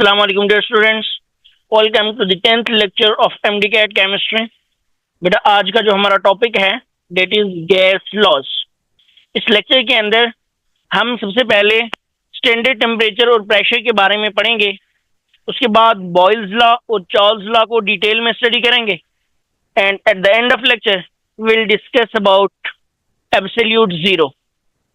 Assalamu alaikum dear students, welcome to the 10th lecture of MDCAT Chemistry। बेटा आज का जो हमारा टॉपिक है डेट इज गैस लॉज। इस लेक्चर के अंदर हम सबसे पहले स्टैंडर्ड टेम्परेचर और प्रेशर के बारे में पढ़ेंगे। उसके बाद बॉयल्स लॉ और चार्ल्स लॉ को डिटेल में स्टडी करेंगे and at the end of lecture will discuss about absolute zero.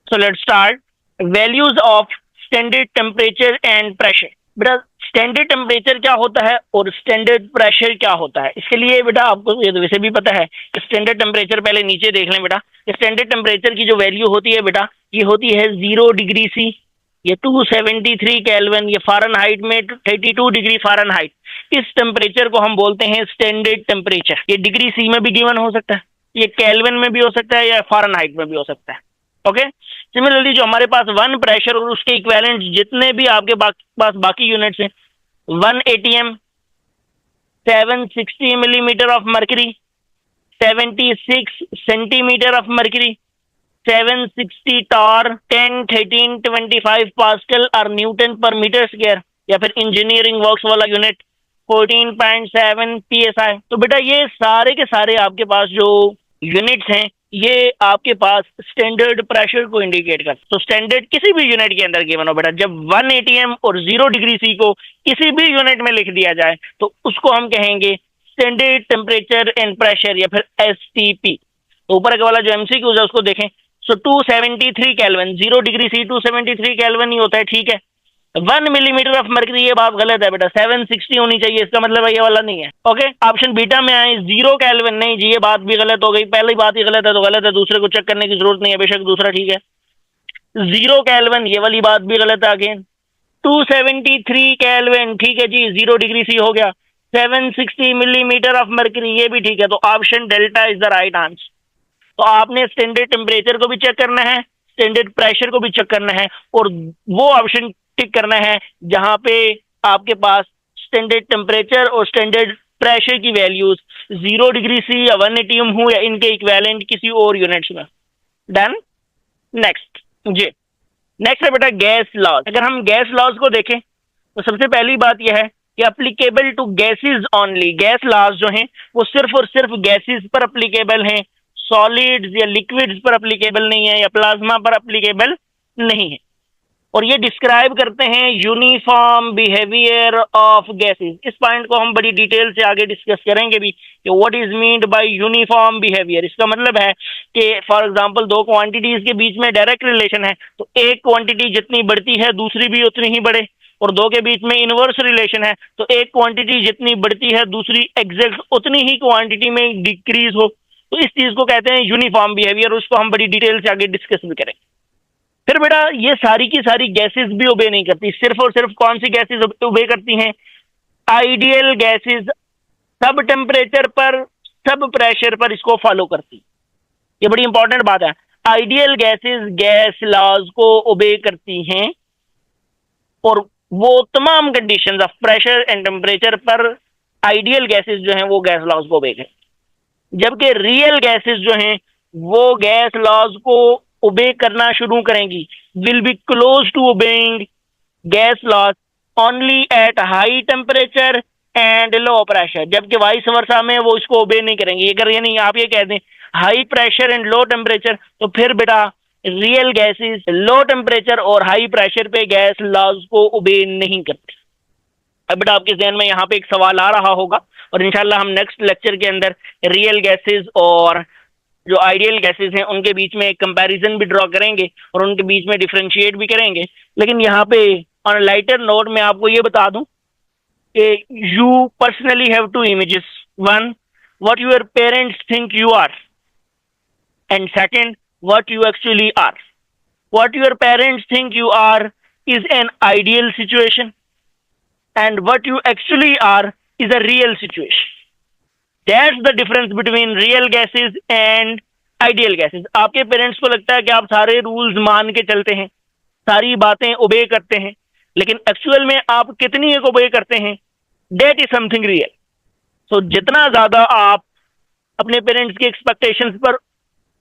So let's start. Values of standard temperature and pressure. बेटा स्टैंडर्ड टेम्परेचर क्या होता है और स्टैंडर्ड प्रेशर क्या होता है, इसके लिए बेटा आपको ये तो वैसे भी पता है कि स्टैंडर्ड टेम्परेचर पहले नीचे देख लें बेटा। स्टैंडर्ड टेम्परेचर की जो वैल्यू होती है बेटा ये होती है 0 डिग्री सी, ये 273 केल्विन, ये फ़ारेनहाइट में 32 डिग्री फ़ारेनहाइट। इस टेम्परेचर को हम बोलते हैं स्टैंडर्ड टेम्परेचर। ये डिग्री सी में भी गिवन हो सकता है, ये केल्विन में भी हो सकता है या फ़ारेनहाइट में भी हो सकता है। ओके। सिमिलरली जो हमारे पास वन प्रेशर और उसके इक्विवेलेंट जितने भी आपके पास बाकी यूनिट्स हैं, 1 atm, 760 millimeter of mercury, 76 centimeter of mercury, 760 torr, 10, 13, 25 pascal और न्यूटन पर मीटर स्क्वायर, या फिर इंजीनियरिंग वर्क्स वाला यूनिट 14.7 psi। तो बेटा ये सारे के सारे आपके पास जो यूनिट्स हैं ये आपके पास स्टैंडर्ड प्रेशर को इंडिकेट करते हैं। तो स्टैंडर्ड किसी भी यूनिट के अंदर गिवन हो बेटा, जब 1 atm और 0 डिग्री सी को किसी भी यूनिट में लिख दिया जाए तो उसको हम कहेंगे स्टैंडर्ड टेम्परेचर एंड प्रेशर या फिर STP। तो ऊपर वाला जो MCQ है उसको देखें। सो 273 केल्विन, 0 डिग्री सी 273 केल्विन ही होता है, ठीक है। 1 मिलीमीटर ऑफ मर्करी, ये बात गलत है बेटा, 760 होनी चाहिए, इसका मतलब ये वाला नहीं है। ओके। ऑप्शन बीटा में आए 0 केल्विन, नहीं जी ये बात भी गलत हो गई, पहली बात ही गलत है तो गलत है, दूसरे को चेक करने की जरूरत नहीं है, बेशक दूसरा ठीक है। 0 केल्विन ये वाली बात भी गलत है अगेन। 273 केल्विन ठीक है जी, 0 डिग्री सी हो गया। 760 मिलीमीटर ऑफ मर्करी ये भी ठीक है, तो option delta is the right answer. तो आपने स्टैंडर्ड टेम्परेचर को भी चेक करना है, स्टैंडर्ड प्रेशर को भी चेक करना है और वो ऑप्शन टिक करना है जहां पे आपके पास स्टैंडर्ड टेम्परेचर और स्टैंडर्ड प्रेशर की वैल्यूज 0 डिग्री सी या 1 atm हो या इनके इक्विवेलेंट किसी और यूनिट्स में। डन। नेक्स्ट जी, नेक्स्ट है बेटा गैस लॉज। अगर हम गैस लॉज को देखें तो सबसे पहली बात यह है कि applicable to gases only. Gas laws जो हैं वो सिर्फ और सिर्फ गैसेस पर अप्लीकेबल हैं, सॉलिड्स या लिक्विड्स पर अप्लीकेबल नहीं है या प्लाज्मा पर अप्लीकेबल नहीं है। और ये डिस्क्राइब करते हैं यूनिफॉर्म बिहेवियर ऑफ गैसेस। इस पॉइंट को हम बड़ी डिटेल से आगे डिस्कस करेंगे भी कि what is meant by uniform behaviour. इसका मतलब है कि फॉर एग्जांपल दो क्वांटिटीज के बीच में डायरेक्ट रिलेशन है तो एक क्वांटिटी जितनी बढ़ती है दूसरी भी उतनी ही बढ़े, और दो के बीच में इनवर्स रिलेशन है तो एक क्वांटिटी जितनी बढ़ती है दूसरी एग्जैक्ट उतनी ही क्वांटिटी में डिक्रीज हो। तो इस चीज को कहते हैं यूनिफॉर्म बिहेवियर, उसको हम बड़ी डिटेल से आगे डिस्कस भी करेंगे। फिर बेटा ये सारी की सारी गैसेस भी ओबे नहीं करती, सिर्फ और सिर्फ कौन सी गैसेस ओबे करती हैं? आइडियल गैसेस सब टेम्परेचर पर सब प्रेशर पर इसको फॉलो करती। ये बड़ी इंपॉर्टेंट बात है। आइडियल गैसेस गैस लॉज को ओबे करती हैं और वो तमाम conditions of pressure and temperature पर आइडियल गैसेस जो हैं वो गैस लॉज को ओबे करें, जबकि रियल गैसेस जो हैं वो गैस लॉज को ओबे करना शुरू करेंगी, will be close to obeying gas laws only at high temperature and low pressure, जबकि वाइस वर्सा में वो इसको ओबे नहीं करेंगी। अगर ये नहीं आप ये कह दें high pressure and low temperature तो फिर बेटा रियल गैसेस लो टेम्परेचर और हाई प्रेशर पे गैस लॉज को ओबे नहीं करती। अब बेटा आपके जहन में यहाँ पे एक सवाल आ रहा होगा और इंशाल्लाह हम नेक्स्ट लेक्चर के अंदर रियल गैसेस और जो आइडियल गैसेस हैं उनके बीच में एक कंपैरिजन भी ड्रॉ करेंगे और उनके बीच में डिफरेंशिएट भी करेंगे। लेकिन यहाँ पे ऑन लाइटर नोट में आपको ये बता दूं कि you personally have two images, one what your parents think you are and second what you actually are. What your parents think you are is an ideal situation and what you actually are is a real situation. That's the difference between real gases and ideal gases. आपके parents को लगता है कि आप सारे rules मान के चलते हैं, सारी बातें ओबे करते हैं, लेकिन एक्चुअल में आप कितनी एक ओबे करते हैं, that is something real. So जितना ज्यादा आप अपने पेरेंट्स की एक्सपेक्टेशंस पर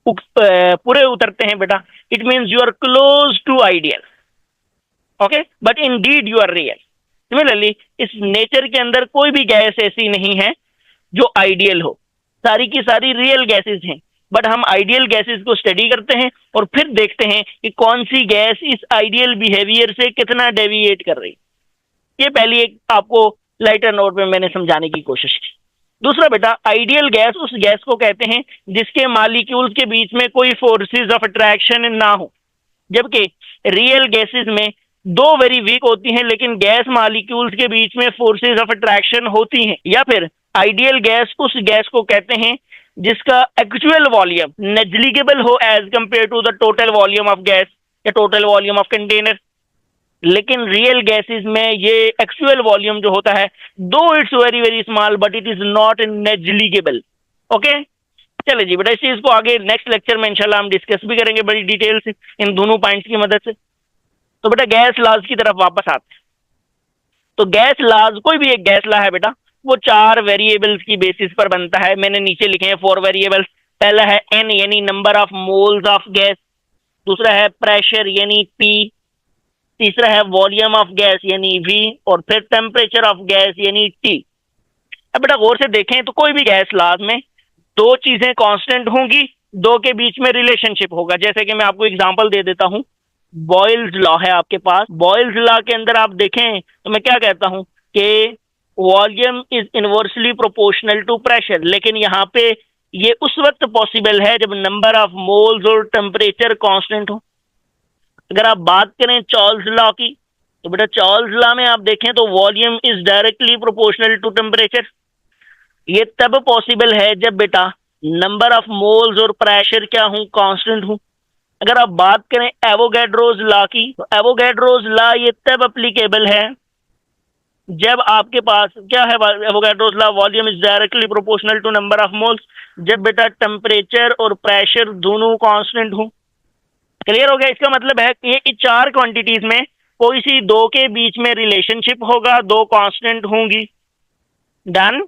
पूरे उतरते हैं बेटा, it means you are close to ideal. Okay, but indeed you are real. Similarly इस नेचर के अंदर कोई भी गैस ऐसी नहीं है जो आइडियल हो, सारी की सारी रियल गैसेस हैं, बट हम आइडियल गैसेस को स्टडी करते हैं और फिर देखते हैं कि कौन सी गैस इस आइडियल बिहेवियर से कितना डेविएट कर रही। ये पहली एक आपको लाइटर नोट में मैंने समझाने की कोशिश की। दूसरा बेटा, आइडियल गैस उस गैस को कहते हैं जिसके मॉलिक्यूल्स के बीच में कोई फोर्सेस ऑफ अट्रैक्शन ना हो, जबकि रियल गैसेस में दो वेरी वीक होती हैं लेकिन गैस मॉलिक्यूल्स के बीच में फोर्सेस ऑफ अट्रैक्शन होती हैं। या फिर आइडियल गैस उस गैस को कहते हैं जिसका एक्चुअल वॉल्यूम नेग्लिजिबल हो as compare to the total volume of gas या टोटल वॉल्यूम ऑफ कंटेनर, लेकिन रियल गैसेस में ये एक्चुअल वॉल्यूम जो होता है, though it's very very small but it is not negligible. Okay, चले जी बेटा, इस चीज को आगे नेक्स्ट लेक्चर में इंशाल्लाह हम डिस्कस भी करेंगे बड़ी डिटेल से इन दोनों पॉइंट्स की मदद से। तो बेटा गैस लॉज की तरफ वापस आते हैं। तो गैस लॉज, कोई भी एक गैस लॉ है बेटा, वो चार वेरिएबल्स की बेसिस पर बनता है। मैंने नीचे लिखे हैं 4 वेरिएबल्स। पहला है n यानी number of moles of gas, दूसरा है प्रेशर यानी P, तीसरा है वॉल्यूम ऑफ गैस यानी V, और फिर टेम्परेचर ऑफ गैस यानी T। अब बेटा गौर से देखें तो कोई भी गैस लॉज में दो चीजें कांस्टेंट होंगी, दो के बीच में रिलेशनशिप होगा। जैसे कि मैं आपको एग्जांपल दे देता हूं, बॉयल्स लॉ है आपके पास। बॉयल्स लॉ के अंदर आप देखें तो मैं क्या कहता हूं कि volume is inversely proportional to pressure, लेकिन यहाँ पे ये उस वक्त पॉसिबल है जब नंबर ऑफ मोल्स और टेम्परेचर कांस्टेंट हो। अगर आप बात करें चार्ल्स लॉ की, तो बेटा चार्ल्स लॉ में आप देखें तो volume is directly proportional to temperature. ये तब पॉसिबल है जब बेटा नंबर ऑफ मोल्स और प्रेशर क्या हूं, कांस्टेंट हूं। अगर आप बात करें एवोगैड्रोज लॉ की, तो एवोगैड्रोज लॉ ये तब अप्लीकेबल है जब आपके पास क्या है, Avogadro's law, volume is directly proportional to number of moles, जब बेटा टेम्परेचर और प्रेशर दोनों कांस्टेंट हो। क्लियर हो गया? इसका मतलब है कि ये चार क्वांटिटीज में कोई सी दो के बीच में रिलेशनशिप होगा, दो कांस्टेंट होंगी। डन?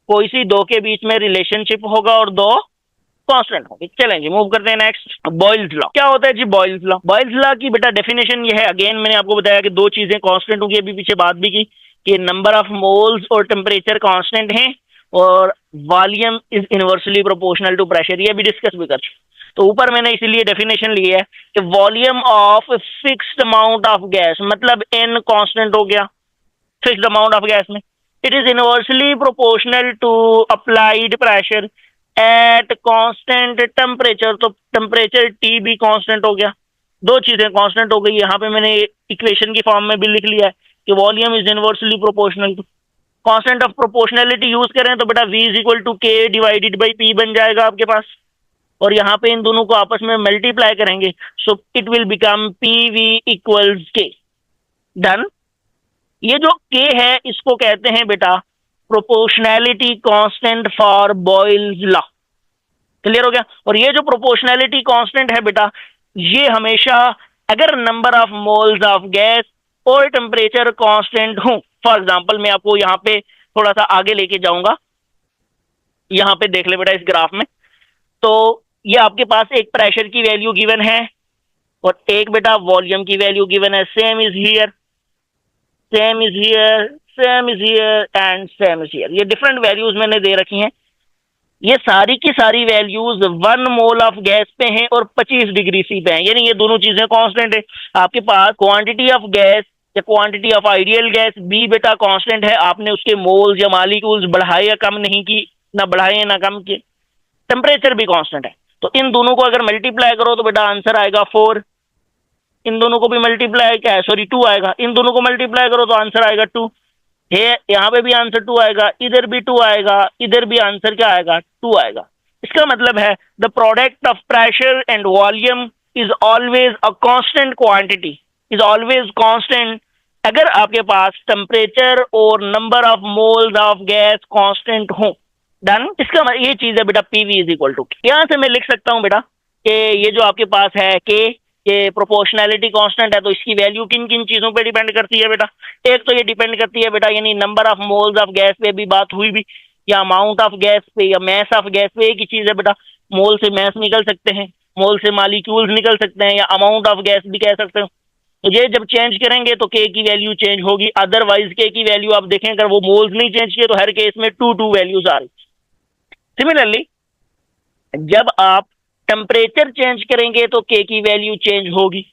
कोई सी दो के बीच में रिलेशनशिप होगा और दो कांस्टेंट होंगे। चलें जी, मूव करते हैं नेक्स्ट। बॉयल्स लॉ क्या होता है जी? बॉयल्स लॉ, बॉयल्स लॉ की बेटा डेफिनेशन ये है। अगेन मैंने आपको बताया कि दो चीजें कांस्टेंट होंगी, अभी पीछे बात भी की कि नंबर ऑफ मोल्स और टेम्परेचर कांस्टेंट हैं और volume is inversely proportional to pressure, ये भी डिस्कस भी कर चुके। तो ऊपर मैंने इसीलिए डेफिनेशन ली है कि volume of fixed amount of gas, मतलब n कांस्टेंट हो गया फिक्स्ड अमाउंट ऑफ गैस में, it is inversely proportional to applied pressure at constant temperature. तो टेम्परेचर T भी कांस्टेंट हो गया, दो चीजें कांस्टेंट हो गई। यहाँ पे मैंने इक्वेशन की फॉर्म में भी लिख लिया है कि volume is inversely proportional to constant of proportionality use करें तो बेटा V is equal to K divided by P बन जाएगा आपके पास, और यहाँ पे इन दोनों को आपस में मल्टीप्लाई करेंगे, so it will become PV equals K। Done? ये जो K है इसको कहते हैं बेटा proportionality constant for Boyle's law. Clear हो गया? और ये जो प्रोपोर्शनैलिटी कांस्टेंट है बेटा, ये हमेशा अगर number of moles of gas और टेम्परेचर कांस्टेंट हो। फॉर एग्जांपल मैं आपको यहाँ पे थोड़ा सा आगे लेके जाऊंगा, यहाँ पे देख ले बेटा इस ग्राफ में। तो ये आपके पास एक प्रेशर की वैल्यू गिवन है और एक बेटा वॉल्यूम की वैल्यू गिवन है। Same is here, same is here, same is here and same is here. ये डिफरेंट वैल्यूज मैंने दे रखी हैं। ये सारी की सारी वैल्यूज 1 मोल ऑफ गैस पे हैं और 25 डिग्री सी पे हैं, यानी ये दोनों चीजें कांस्टेंट है। आपके पास क्वांटिटी ऑफ गैस या quantity of ideal gas B बेटा कांस्टेंट है, आपने उसके मोल्स या मॉलिक्यूल्स बढ़ाए या कम नहीं की, ना बढ़ाए ना कम किए। टेम्परेचर भी कांस्टेंट है, तो इन दोनों को अगर मल्टीप्लाई करो तो बेटा आंसर आएगा 4। इन दोनों को भी मल्टीप्लाई क्या है, सॉरी 2 आएगा। इन दोनों को मल्टीप्लाई करो तो आंसर आएगा 2। यहाँ पे भी आंसर 2 आएगा, इधर भी 2 आएगा, इधर भी आंसर क्या आएगा, 2 आएगा। इसका मतलब है the product of pressure and volume is always a constant quantity, is always constant अगर आपके पास टेम्परेचर और number of moles of gas constant हो। डन? इसका ये चीज है बेटा PV इज इक्वल टू। यहां से मैं लिख सकता हूं बेटा कि ये जो आपके पास है K, ये प्रोपोर्शनैलिटी कांस्टेंट है, तो इसकी वैल्यू किन किन चीजों पे डिपेंड करती है बेटा? एक तो ये डिपेंड करती है बेटा, यानी number of moles of gas पे भी बात हुई भी, या अमाउंट ऑफ गैस पे या मैस ऑफ गैस पे। एक ही चीज है बेटा, मोल से मैस निकल सकते हैं, मोल से मॉलिक्यूल्स निकल सकते हैं, या अमाउंट ऑफ गैस भी कह सकते हो। तो ये जब चेंज करेंगे तो के की वैल्यू चेंज होगी, अदरवाइज के की वैल्यू आप देखें अगर वो मोल्स नहीं चेंज किए तो हर केस में 2 वैल्यूज आ रही। सिमिलरली जब आप टेम्परेचर चेंज करेंगे तो के की वैल्यू चेंज होगी,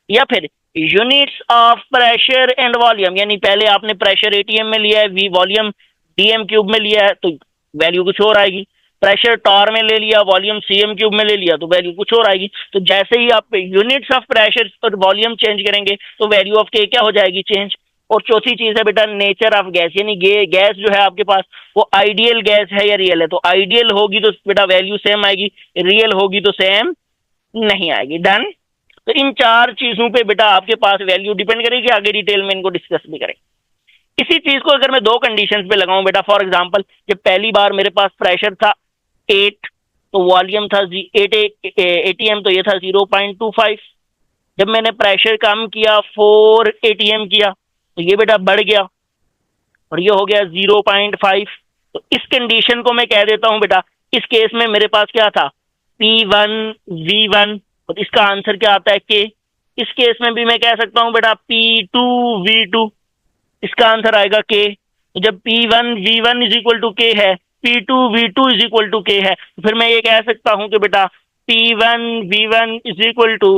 या फिर units of pressure and volume, यानी पहले आपने प्रेशर एटीएम में लिया है, वी वॉल्यूम डीएम क्यूब में लिया है तो वैल्यू कुछ और आएगी, प्रेशर टॉर में ले लिया, वॉल्यूम सीएम क्यूब में ले लिया तो वैल्यू कुछ और आएगी। तो जैसे ही आप यूनिट्स ऑफ प्रेशर और वॉल्यूम चेंज करेंगे तो वैल्यू ऑफ के क्या हो जाएगी, चेंज। और चौथी चीज है बेटा नेचर ऑफ गैस, यानी गैस जो है आपके पास वो आइडियल गैस है या रियल है। तो आइडियल होगी तो बेटा वैल्यू सेम आएगी, रियल होगी तो सेम नहीं आएगी। डन। तो इन 4 चीजों पे बेटा आपके पास वैल्यू डिपेंड करेगी, आगे डिटेल में इनको डिस्कस भी करेंगे। इसी चीज को अगर मैं 2 कंडीशंस पे लगाऊं बेटा, फॉर एग्जांपल जब पहली बार मेरे पास प्रेशर था 8 तो वॉल्यूम था 8 एटीएम तो ये था 0.25। जब मैंने प्रेशर कम किया 4 एटीएम किया तो ये बेटा बढ़ गया और ये हो गया 0.5। तो इस कंडीशन को मैं कह देता हूं बेटा, इस केस में मेरे पास क्या था P1 V1 और इसका आंसर क्या आता है K। इस केस में भी मैं कह सकता हूं बेटा P2 V2, इसका आंसर आएगा K। तो जब P1 V1 is equal to K है, P2 V2 is equal to K है, तो फिर मैं ये कह सकता हूं कि बेटा P1 V1 is equal to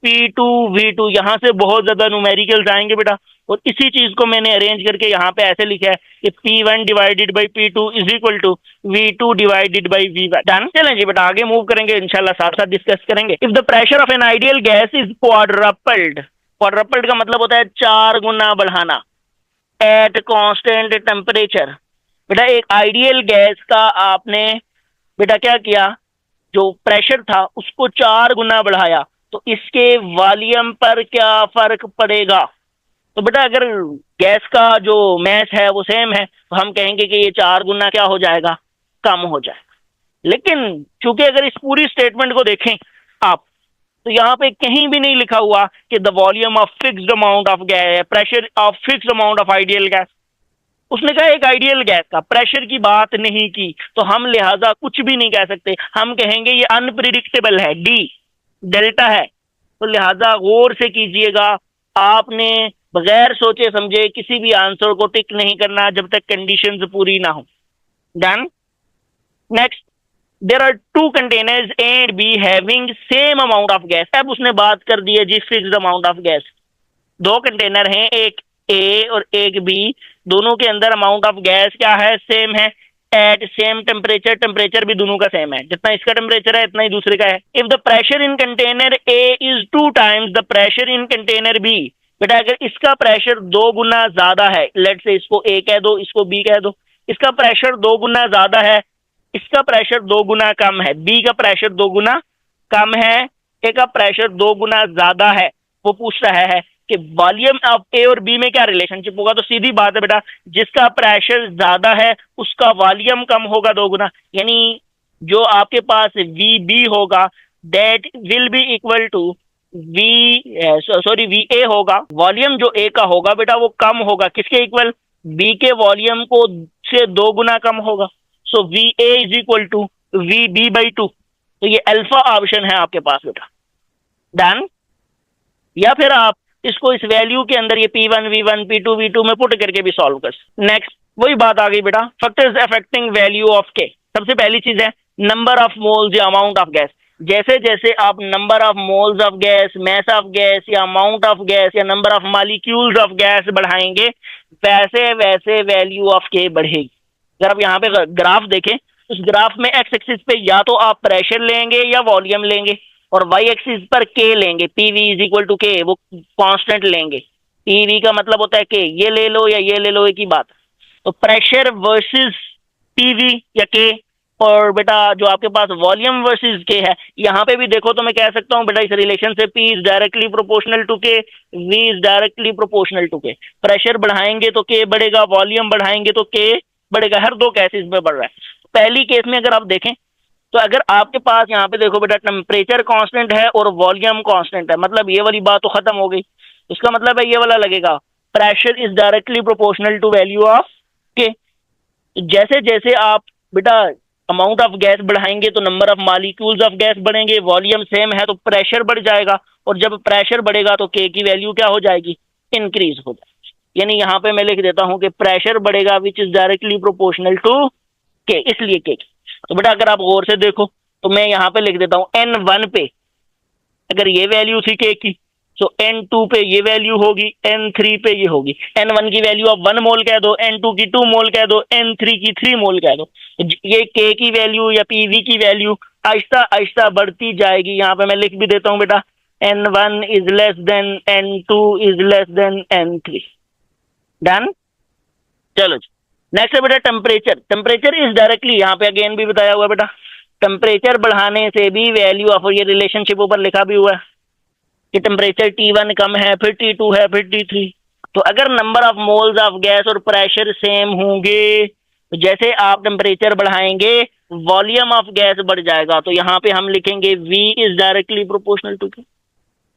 P2 V2। यहां से बहुत ज्यादा न्यूमेरिकल्स आएंगे बेटा, और इसी चीज को मैंने अरेंज करके यहाँ पे ऐसे लिखा है कि P1 divided by P2 is equal to V2 divided by V1। Done. चलें जी बेटा आगे मूव करेंगे, इंशाल्लाह साथ साथ डिस्कस करेंगे। If the pressure of an ideal gas is quadrupled, quadrupled का मतलब होता है 4 गुना बढ़ाना, एट कांस्टेंट टेम्परेचर। बेटा एक आइडियल गैस का आपने बेटा क्या किया, जो प्रेशर था उसको 4 गुना बढ़ाया तो इसके वॉल्यूम पर क्या फर्क पड़ेगा। तो बेटा अगर गैस का जो मैस है वो सेम है तो हम कहेंगे कि ये 4 गुना क्या हो जाएगा, कम हो जाएगा। लेकिन चूंकि अगर इस पूरी स्टेटमेंट को देखें आप तो यहाँ पे कहीं भी नहीं लिखा हुआ कि the volume of fixed amount of gas, pressure of fixed amount of ideal gas. उसने कहा एक आइडियल गैस का, प्रेशर की बात नहीं की, तो हम लिहाजा कुछ भी नहीं कह सकते, हम कहेंगे ये अनप्रिडिक्टेबल है, डी डेल्टा है। तो लिहाजा गौर से कीजिएगा, आपने बगैर सोचे समझे किसी भी आंसर को टिक नहीं करना जब तक कंडीशंस पूरी ना हो। Done. Next, there are 2 containers A and B having same amount of gas. अब उसने बात कर दी है जी fixed amount of gas. 2 container हैं, एक ए और एक बी, दोनों के अंदर अमाउंट ऑफ गैस क्या है, सेम है, एट सेम टेम्परेचर, टेम्परेचर भी दोनों का सेम है, जितना इसका टेम्परेचर है इतना ही दूसरे का है। If the pressure in container A is 2 times the pressure in container B, बेटा अगर इसका प्रेशर 2 गुना ज्यादा है, लेट से इसको ए कह दो इसको बी कह दो, इसका प्रेशर 2 गुना ज्यादा है, इसका प्रेशर 2 गुना कम है, बी का प्रेशर 2 गुना कम है, ए का प्रेशर 2 गुना ज्यादा है। वो पूछ रहा है कि वॉल्यूम ऑफ ए और बी में क्या रिलेशनशिप होगा। तो सीधी बात है बेटा, जिसका प्रेशर ज्यादा है उसका वॉल्यूम कम होगा 2 गुना, यानी जो आपके पास वी बी होगा that will be equal to V A होगा। वॉल्यूम जो ए का होगा बेटा वो कम होगा, किसके इक्वल, बी के वॉल्यूम को से 2 गुना कम होगा। So V A is equal to V B by 2। तो ये अल्फा ऑप्शन है आपके पास बेटा। डन। या फिर आप इसको इस वैल्यू के अंदर ये P1 V1 P2 V2 में पुट करके भी सॉल्व कर। नेक्स्ट वही बात आ गई बेटा, फैक्टर्स अफेक्टिंग वैल्यू ऑफ के। सबसे पहली चीज है नंबर ऑफ मोल्स या अमाउंट ऑफ गैस। जैसे जैसे आप number of moles of gas, mass of gas या अमाउंट ऑफ गैस या number of molecules of gas बढ़ाएंगे वैसे वैसे वैल्यू ऑफ के बढ़ेगी। अगर आप यहाँ पे ग्राफ देखें, उस ग्राफ में एक्स एक्सिस पे या तो आप प्रेशर लेंगे या वॉल्यूम लेंगे, और वाई एक्सिस पर के लेंगे, पीवी इज इक्वल टू के, वो कांस्टेंट लेंगे। पीवी का मतलब होता है के, ये ले लो या ये ले लो, एक ही बात। तो प्रेशर वर्सेस पीवी या के, और बेटा जो आपके पास वॉल्यूम वर्सेस के है, यहाँ पे भी देखो तो मैं कह सकता हूँ बेटा इस रिलेशन से P is directly proportional to K, V is directly proportional to K. Pressure बढ़ाएंगे तो के बढ़ेगा, वॉल्यूम बढ़ाएंगे तो के बढ़ेगा, हर 2 केसेस में बढ़ रहा है। पहली केस में अगर आप देखें तो अगर आपके पास यहाँ पे देखो बेटा टेम्परेचर कांस्टेंट है और वॉल्यूम कांस्टेंट है, मतलब ये वाली बात तो खत्म हो गई। इसका मतलब है ये वाला लगेगा, pressure is directly proportional to value of K. जैसे जैसे आप बेटा अमाउंट ऑफ गैस बढ़ाएंगे तो number of molecules of gas बढ़ेंगे, वॉल्यूम सेम है तो प्रेशर बढ़ जाएगा, और जब प्रेशर बढ़ेगा तो के की वैल्यू क्या हो जाएगी, इंक्रीज हो जाएगी। यानी यहाँ पे मैं लिख देता हूँ कि प्रेशर बढ़ेगा which is directly proportional to K, इसलिए के। तो बेटा अगर आप गौर से देखो तो मैं यहाँ पे लिख देता हूँ N1 पे अगर ये वैल्यू थी के की, तो N2 पे ये वैल्यू होगी, N3 पे ये होगी। N1 की वैल्यू आप 1 मोल कह दो, N2 की 2 मोल कह दो, N3 की 3 मोल कह दो। ये के की वैल्यू या पीवी की वैल्यू आहिस्ता आहिस्ता बढ़ती जाएगी। यहाँ पे मैं लिख भी देता हूँ बेटा, N1 is less than N2 is less than N3। Done. चलो जी, नेक्स्ट है बेटा टेम्परेचर। टेम्परेचर इज डायरेक्टली, यहाँ पे अगेन भी बताया हुआ बेटा, टेम्परेचर बढ़ाने से भी वैल्यू ऑफ, ये रिलेशनशिप ऊपर लिखा भी हुआ है कि टेम्परेचर T1 कम है, फिर T2 है, फिर T3। तो अगर number of moles of gas और प्रेशर सेम होंगे तो जैसे आप टेम्परेचर बढ़ाएंगे वॉल्यूम ऑफ गैस बढ़ जाएगा। तो यहाँ पे हम लिखेंगे V is directly proportional to Q।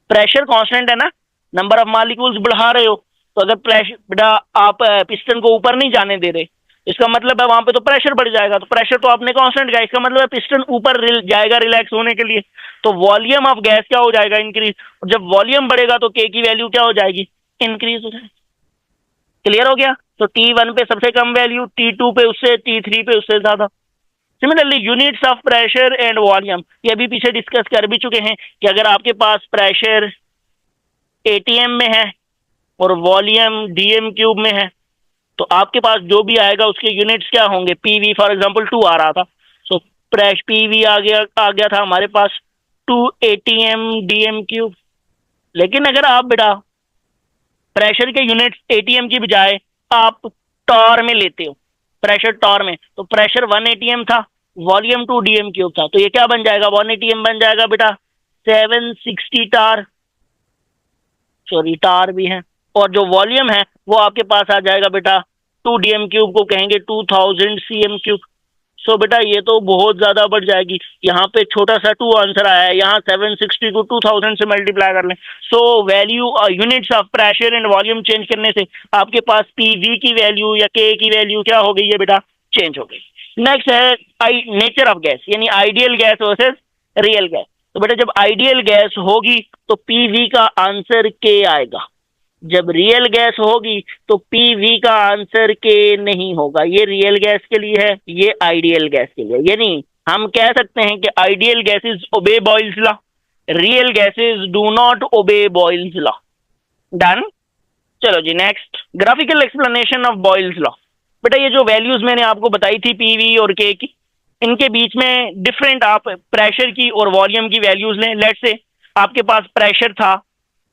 Pressure constant है ना, नंबर ऑफ मॉलिक्यूल्स बढ़ा रहे हो, तो अगर प्रेशर बेटा आप पिस्टन को ऊपर नहीं जाने दे रहे, इसका मतलब है वहां पे तो प्रेशर बढ़ जाएगा। तो प्रेशर तो आपने कांस्टेंट का, इसका मतलब है पिस्टन ऊपर जाएगा रिलैक्स होने के लिए, तो वॉल्यूम ऑफ गैस क्या हो जाएगा, इंक्रीज। और जब वॉल्यूम बढ़ेगा तो के की वैल्यू क्या हो जाएगी, इंक्रीज हो जाएगी। क्लियर हो गया। तो T1 पे सबसे कम वैल्यू, T2 पे उससे, T3 पे उससे ज्यादा। Similarly units of pressure and volume, ये अभी पीछे डिस्कस कर भी चुके हैं कि अगर आपके पास प्रेशर ATM में है और वॉल्यूम DM क्यूब में है तो आपके पास जो भी आएगा उसके यूनिट्स क्या होंगे, पीवी। फॉर एग्जांपल 2 आ रहा था, सो प्रेश पीवी आ गया था हमारे पास 2 ATM DM क्यूब। लेकिन अगर आप बेटा प्रेशर के यूनिट्स ATM की बजाय आप टॉर में लेते हो, प्रेशर टॉर में, तो प्रेशर 1 ATM था, वॉल्यूम 2 DM क्यूब था, तो ये क्या बन जाएगा, 1 ATM बन जाएगा बेटा 760 टार, सॉरी टार भी है, और जो वॉल्यूम है वो आपके पास आ जाएगा बेटा 2 DM क्यूब को कहेंगे 2000 CM क्यूब। सो बेटा ये तो बहुत ज्यादा बढ़ जाएगी। यहाँ पे छोटा सा 2 आंसर आया है, यहाँ 760 को 2000 से मल्टीप्लाई कर लें। So value units of pressure and volume change करने से आपके पास पीवी की वैल्यू या के की वैल्यू क्या हो गई है बेटा, चेंज हो गई। नेक्स्ट है नेचर ऑफ गैस, यानी ideal gas versus real gas. तो बेटा जब आइडियल गैस होगी तो पीवी का आंसर के आएगा, जब रियल गैस होगी तो पीवी का आंसर के नहीं होगा। ये रियल गैस के लिए है, ये आइडियल गैस के लिए। यानी हम कह सकते हैं कि ideal gases obey Boyle's law, real gases do not obey Boyle's law. Done. चलो जी next, graphical explanation of Boyle's law. बेटा ये जो वैल्यूज मैंने आपको बताई थी पीवी और के की, इनके बीच में डिफरेंट आप प्रेशर की और वॉल्यूम की वैल्यूज लें। लेट्स से आपके पास प्रेशर था,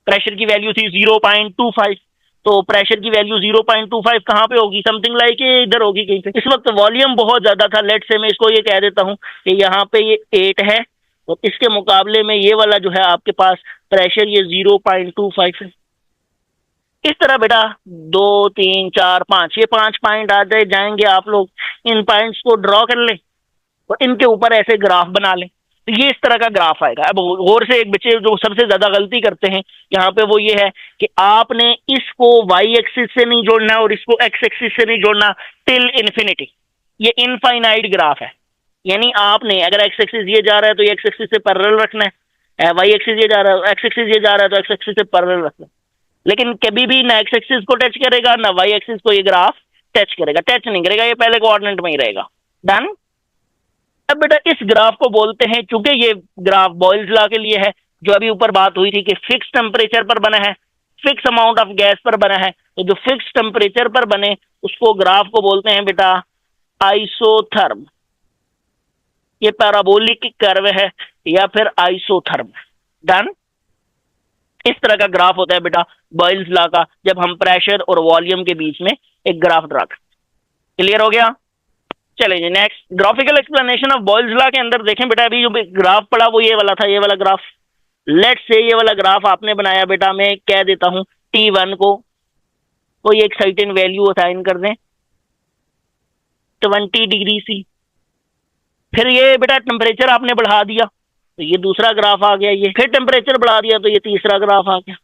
प्रेशर की वैल्यू थी 0.25, तो प्रेशर की वैल्यू 0.25 कहाँ पे होगी, समथिंग लाइक इधर होगी कहीं पे। इस वक्त वॉल्यूम बहुत ज्यादा था, लेट से मैं इसको ये कह देता हूँ कि यहाँ पे ये 8 है और इसके मुकाबले में ये वाला जो है आपके पास प्रेशर ये 0.25 है। इस तरह बेटा 2 3 4 5 ये 5 पॉइंट आ जाएंगे, आप लोग इन पॉइंट्स को ड्रॉ कर लें और इनके ऊपर ऐसे ग्राफ बना लें। तो ये इस तरह का ग्राफ आएगा। अब गौर से एक बच्चे जो सबसे ज्यादा गलती करते हैं यहाँ पे वो ये है कि आपने इसको वाई एक्सिस से नहीं जोड़ना और इसको एक्स एक्सिस से नहीं जोड़ना टिल इन्फिनिटी। ये इनफाइनाइट ग्राफ है, यानी आपने अगर एक्स एक्सिस ये जा रहा है तो ये एक्स एक्सिस से पैरेलल रखना है, वाई एक्सिस ये जा रहा है, एक्स एक्सिस ये जा रहा है तो एक्स एक्सिस से पैरेलल रखना है। लेकिन कभी भी ना एक्स एक्सिस को टच करेगा ना वाई एक्सिस को ये ग्राफ टच करेगा, टच नहीं करेगा, ये पहले कोऑर्डिनेट में ही रहेगा। डन। अब बेटा इस ग्राफ को बोलते हैं, चूंकि ये ग्राफ बॉयल्स लॉ के लिए है, जो अभी ऊपर बात हुई थी कि फिक्स टेम्परेचर पर बना है, फिक्स अमाउंट ऑफ गैस पर बना है, तो जो फिक्स टेम्परेचर पर बने उसको ग्राफ को बोलते हैं बेटा आइसोथर्म। ये पैराबोलिक कर्व है या फिर आइसोथर्म। डन। इस तरह का ग्राफ होता है बेटा बॉयल्स लॉ का, जब हम प्रेशर और वॉल्यूम के बीच में एक ग्राफ ड्रा करते हैं। क्लियर हो गया। चलिए next, graphical explanation of Boyle's law के अंदर देखें बेटा, अभी जो ग्राफ पड़ा वो ये वाला था, ये वाला ग्राफ। लेट्स से ये वाला ग्राफ आपने बनाया बेटा, मैं कह देता हूं T1 को कोई एक सर्टेन वैल्यू असाइन कर दें 20 डिग्री सी। फिर ये बेटा टेम्परेचर आपने बढ़ा दिया तो ये दूसरा ग्राफ आ गया, ये फिर टेम्परेचर बढ़ा दिया तो ये तीसरा ग्राफ आ गया।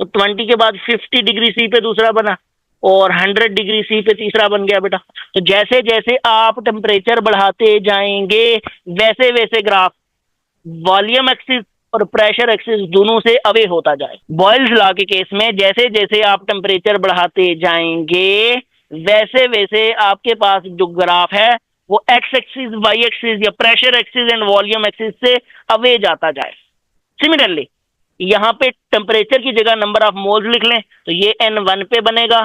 तो 20 के बाद 50 डिग्री सी पे दूसरा बना और 100 डिग्री सी पे तीसरा बन गया बेटा। तो जैसे जैसे आप टेम्परेचर बढ़ाते जाएंगे वैसे वैसे ग्राफ वॉल्यूम एक्सिस और प्रेशर एक्सिस दोनों से अवे होता जाए। बॉयल्स लॉ के केस में जैसे जैसे आप टेम्परेचर बढ़ाते जाएंगे वैसे वैसे आपके पास जो ग्राफ है वो एक्स एक्सिस, वाई एक्सिस या pressure axis and volume axis से अवे जाता जाए। सिमिलरली यहाँ पे टेम्परेचर की जगह नंबर ऑफ मोल्स लिख लें तो ये N1 पे बनेगा,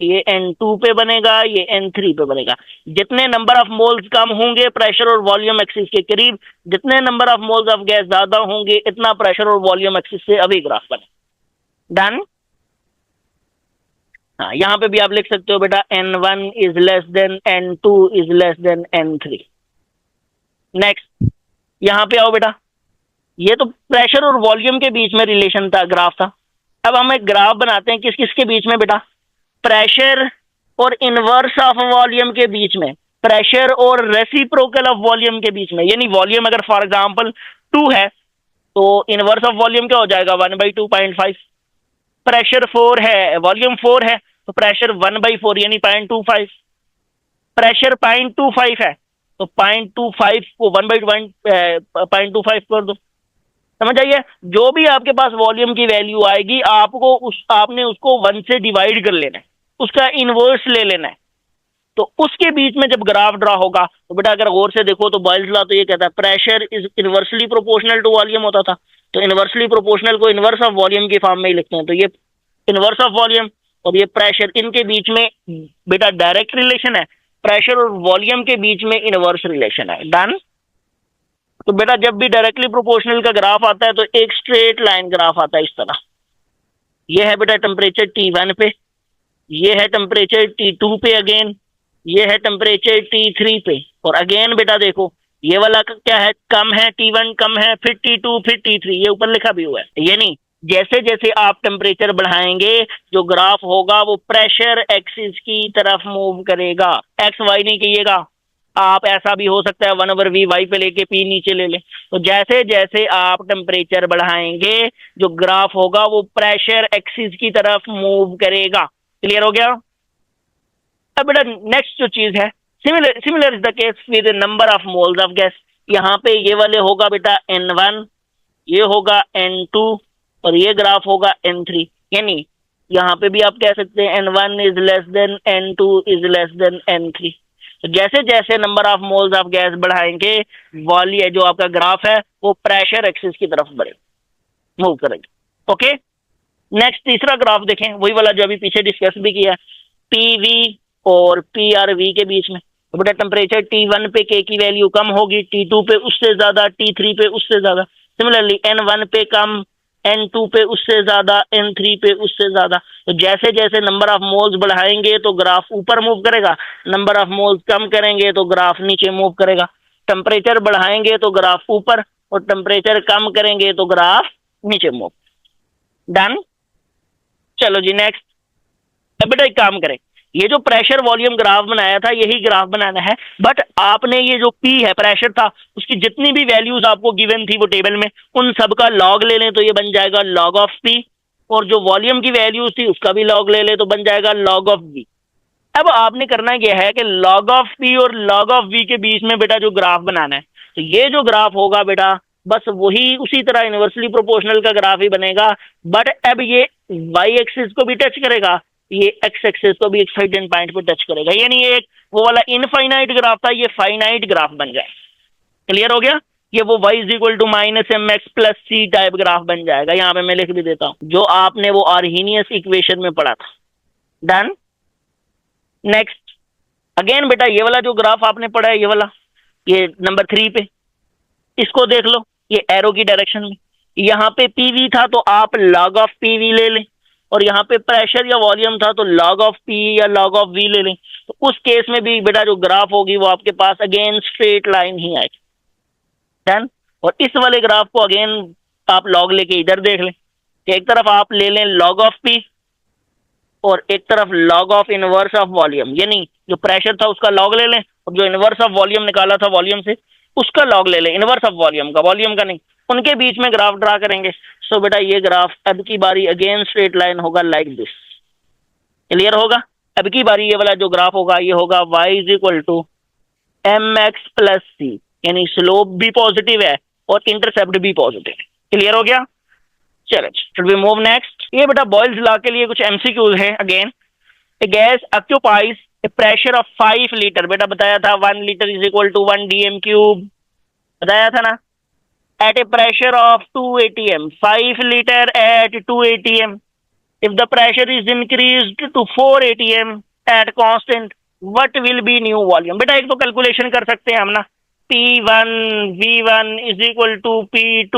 ये N2 पे बनेगा, ये N3 पे बनेगा। जितने नंबर ऑफ मोल्स कम होंगे प्रेशर और वॉल्यूम एक्सिस के करीब, जितने number of moles of gas ज्यादा होंगे इतना प्रेशर और वॉल्यूम एक्सिस से अभी ग्राफ बने। डन। हाँ, यहाँ पे भी आप लिख सकते हो बेटा N1 is less than N2 is less than N3। Next यहाँ पे आओ बेटा, ये तो प्रेशर और वॉल्यूम के बीच में रिलेशन था, ग्राफ था। अब हम एक ग्राफ बनाते हैं किस किस के बीच में बेटा, प्रेशर और इनवर्स ऑफ वॉल्यूम के बीच में, प्रेशर और रेसिप्रोकल ऑफ वॉल्यूम के बीच में। यानी वॉल्यूम अगर फॉर एग्जांपल 2 है तो इनवर्स ऑफ वॉल्यूम क्या हो जाएगा 1/2.5। प्रेशर 4 है, वॉल्यूम 4 है तो प्रेशर 1/4 यानी 0.25। प्रेशर 0.25 है तो 0.25 को 1/0.25 कर दो। समझ आइए, जो भी आपके पास वॉल्यूम की वैल्यू आएगी आपने उसको 1 से डिवाइड कर लेना है, उसका इनवर्स ले लेना है। तो उसके बीच में जब ग्राफ ड्रा होगा तो बेटा अगर गौर से देखो तो बॉयल्स लॉ तो ये कहता है pressure is inversely proportional to volume होता था। तो इनवर्सली प्रोपोर्शनल को इनवर्स ऑफ वॉल्यूम की फॉर्म में ही लिखते हैं। तो ये इनवर्स ऑफ वॉल्यूम और ये प्रेशर, इनके बीच में बेटा डायरेक्ट रिलेशन है, प्रेशर और वॉल्यूम के बीच में इनवर्स रिलेशन है। डन। तो बेटा जब भी डायरेक्टली प्रोपोर्शनल का ग्राफ आता है तो एक स्ट्रेट लाइन ग्राफ आता है इस तरह। ये है बेटा टेम्परेचर T1 पे, ये है टेम्परेचर T2 पे, अगेन ये है टेम्परेचर T3 पे, और अगेन बेटा देखो ये वाला क्या है, कम है, T1 कम है, फिर T2 फिर T3, ये ऊपर लिखा भी हुआ है। यानी जैसे जैसे आप टेम्परेचर बढ़ाएंगे जो ग्राफ होगा वो प्रेशर एक्सिस की तरफ मूव करेगा। एक्स वाई नहीं कहिएगा, आप ऐसा भी हो सकता है 1/v वाई पे लेके पी नीचे ले लें। तो जैसे जैसे आप टेम्परेचर बढ़ाएंगे जो ग्राफ होगा वो प्रेशर एक्सिस की तरफ मूव करेगा। क्लियर हो गया। अब बेटा नेक्स्ट जो चीज है, similar is the case with number of moles of gas. यहाँ पे ये वाले होगा बेटा N1, ये होगा N2 और ये ग्राफ होगा N3। यानी यहाँ पे भी आप कह सकते हैं N1 is less than N2 is less than N3। तो जैसे जैसे number of moles of gas बढ़ाएंगे वॉल्यूम जो आपका ग्राफ है वो प्रेशर एक्सिस की तरफ बढ़ेगा, मूव करेगा। ओके, नेक्स्ट तीसरा ग्राफ देखें, वही वाला जो अभी पीछे डिस्कस भी किया, PV और PRV के बीच में। तो बेटा टेम्परेचर T1 पे K की वैल्यू कम होगी, T2 पे उससे ज्यादा, T3 पे उससे ज्यादा। सिमिलरली N1 पे कम, N2 पे उससे ज्यादा, N3 पे उससे ज्यादा। तो जैसे जैसे नंबर ऑफ मोल्स बढ़ाएंगे तो ग्राफ ऊपर मूव करेगा, नंबर ऑफ मोल्स कम करेंगे तो ग्राफ नीचे मूव करेगा। टेम्परेचर बढ़ाएंगे तो ग्राफ ऊपर और टेम्परेचर कम करेंगे तो ग्राफ नीचे मूव। डन। चलो जी नेक्स्ट। अब बेटा एक काम करें, ये जो प्रेशर वॉल्यूम ग्राफ बनाया था यही ग्राफ बनाना है, बट आपने ये जो P है प्रेशर था उसकी जितनी भी वैल्यूज आपको गिवन थी वो टेबल में उन सब का लॉग ले लें तो ये बन जाएगा लॉग ऑफ P, और जो वॉल्यूम की वैल्यूज थी उसका भी लॉग ले लें तो बन जाएगा लॉग ऑफ V। अब आपने करना यह है कि लॉग ऑफ P और लॉग ऑफ V के बीच में बेटा जो ग्राफ बनाना है, तो ये जो ग्राफ होगा बेटा बस वही उसी तरह इनवर्सली प्रोपोर्शनल का ग्राफ ही बनेगा, बट अब ये वाई एक्सिस को भी टच करेगा, ये एक्स एक्सिस को भी एक सर्टेन पॉइंट पे टच करेगा। यानी ये एक वो वाला इनफाइनाइट ग्राफ था, ये फाइनाइट ग्राफ बन जाए। क्लियर हो गया। ये वो y is equal to -mx plus c type graph बन जाएगा। यहाँ पे मैं लिख भी देता हूँ जो आपने वो आर्हीनियस इक्वेशन में पढ़ा था। डन। नेक्स्ट अगेन बेटा ये वाला जो ग्राफ आपने पढ़ा है ये वाला, ये नंबर 3 पे, इसको देख लो, ये एरो की डायरेक्शन में। यहाँ पे PV था तो आप log ऑफ PV ले लें, और यहाँ पे प्रेशर या वॉल्यूम था तो log ऑफ P या log ऑफ V ले लें। तो उस केस में भी बेटा जो ग्राफ होगी वो आपके पास अगेन स्ट्रेट लाइन ही आएगी। डन। और इस वाले ग्राफ को अगेन आप log लेके इधर देख लें कि एक तरफ आप ले लें log ऑफ P और एक तरफ log of inverse of volume, यानी जो प्रेशर था उसका log ले लें और जो इनवर्स ऑफ वॉल्यूम निकाला था वॉल्यूम से उसका log ले लें, इनवर्स ऑफ वॉल्यूम का, वॉल्यूम का नहीं। उनके बीच में ग्राफ ड्रा करेंगे। सो बेटा ये ग्राफ अब की बारी अगेन स्ट्रेट लाइन होगा लाइक दिस। क्लियर होगा। अब की बारी ये वाला जो ग्राफ होगा ये होगा y is equal to M X plus C, यानी स्लोप भी पॉजिटिव है और इंटरसेप्ट भी पॉजिटिव है। क्लियर हो गया? चलो शुड वी मूव नेक्स्ट। ये बेटा बॉयल्स लॉ के लिए कुछ एमसीक्यूज है। Again, a gas occupies a pressure of 5 litre, बेटा बताया था 1 litre is equal to 1 dm cube, बताया था ना। At a pressure of 2 atm, 5 litre at 2 atm, if the pressure is increased to 4 atm at constant, what will be new volume? बेटा एक तो calculation कर सकते हैं हम ना, P1 V1 is equal to P2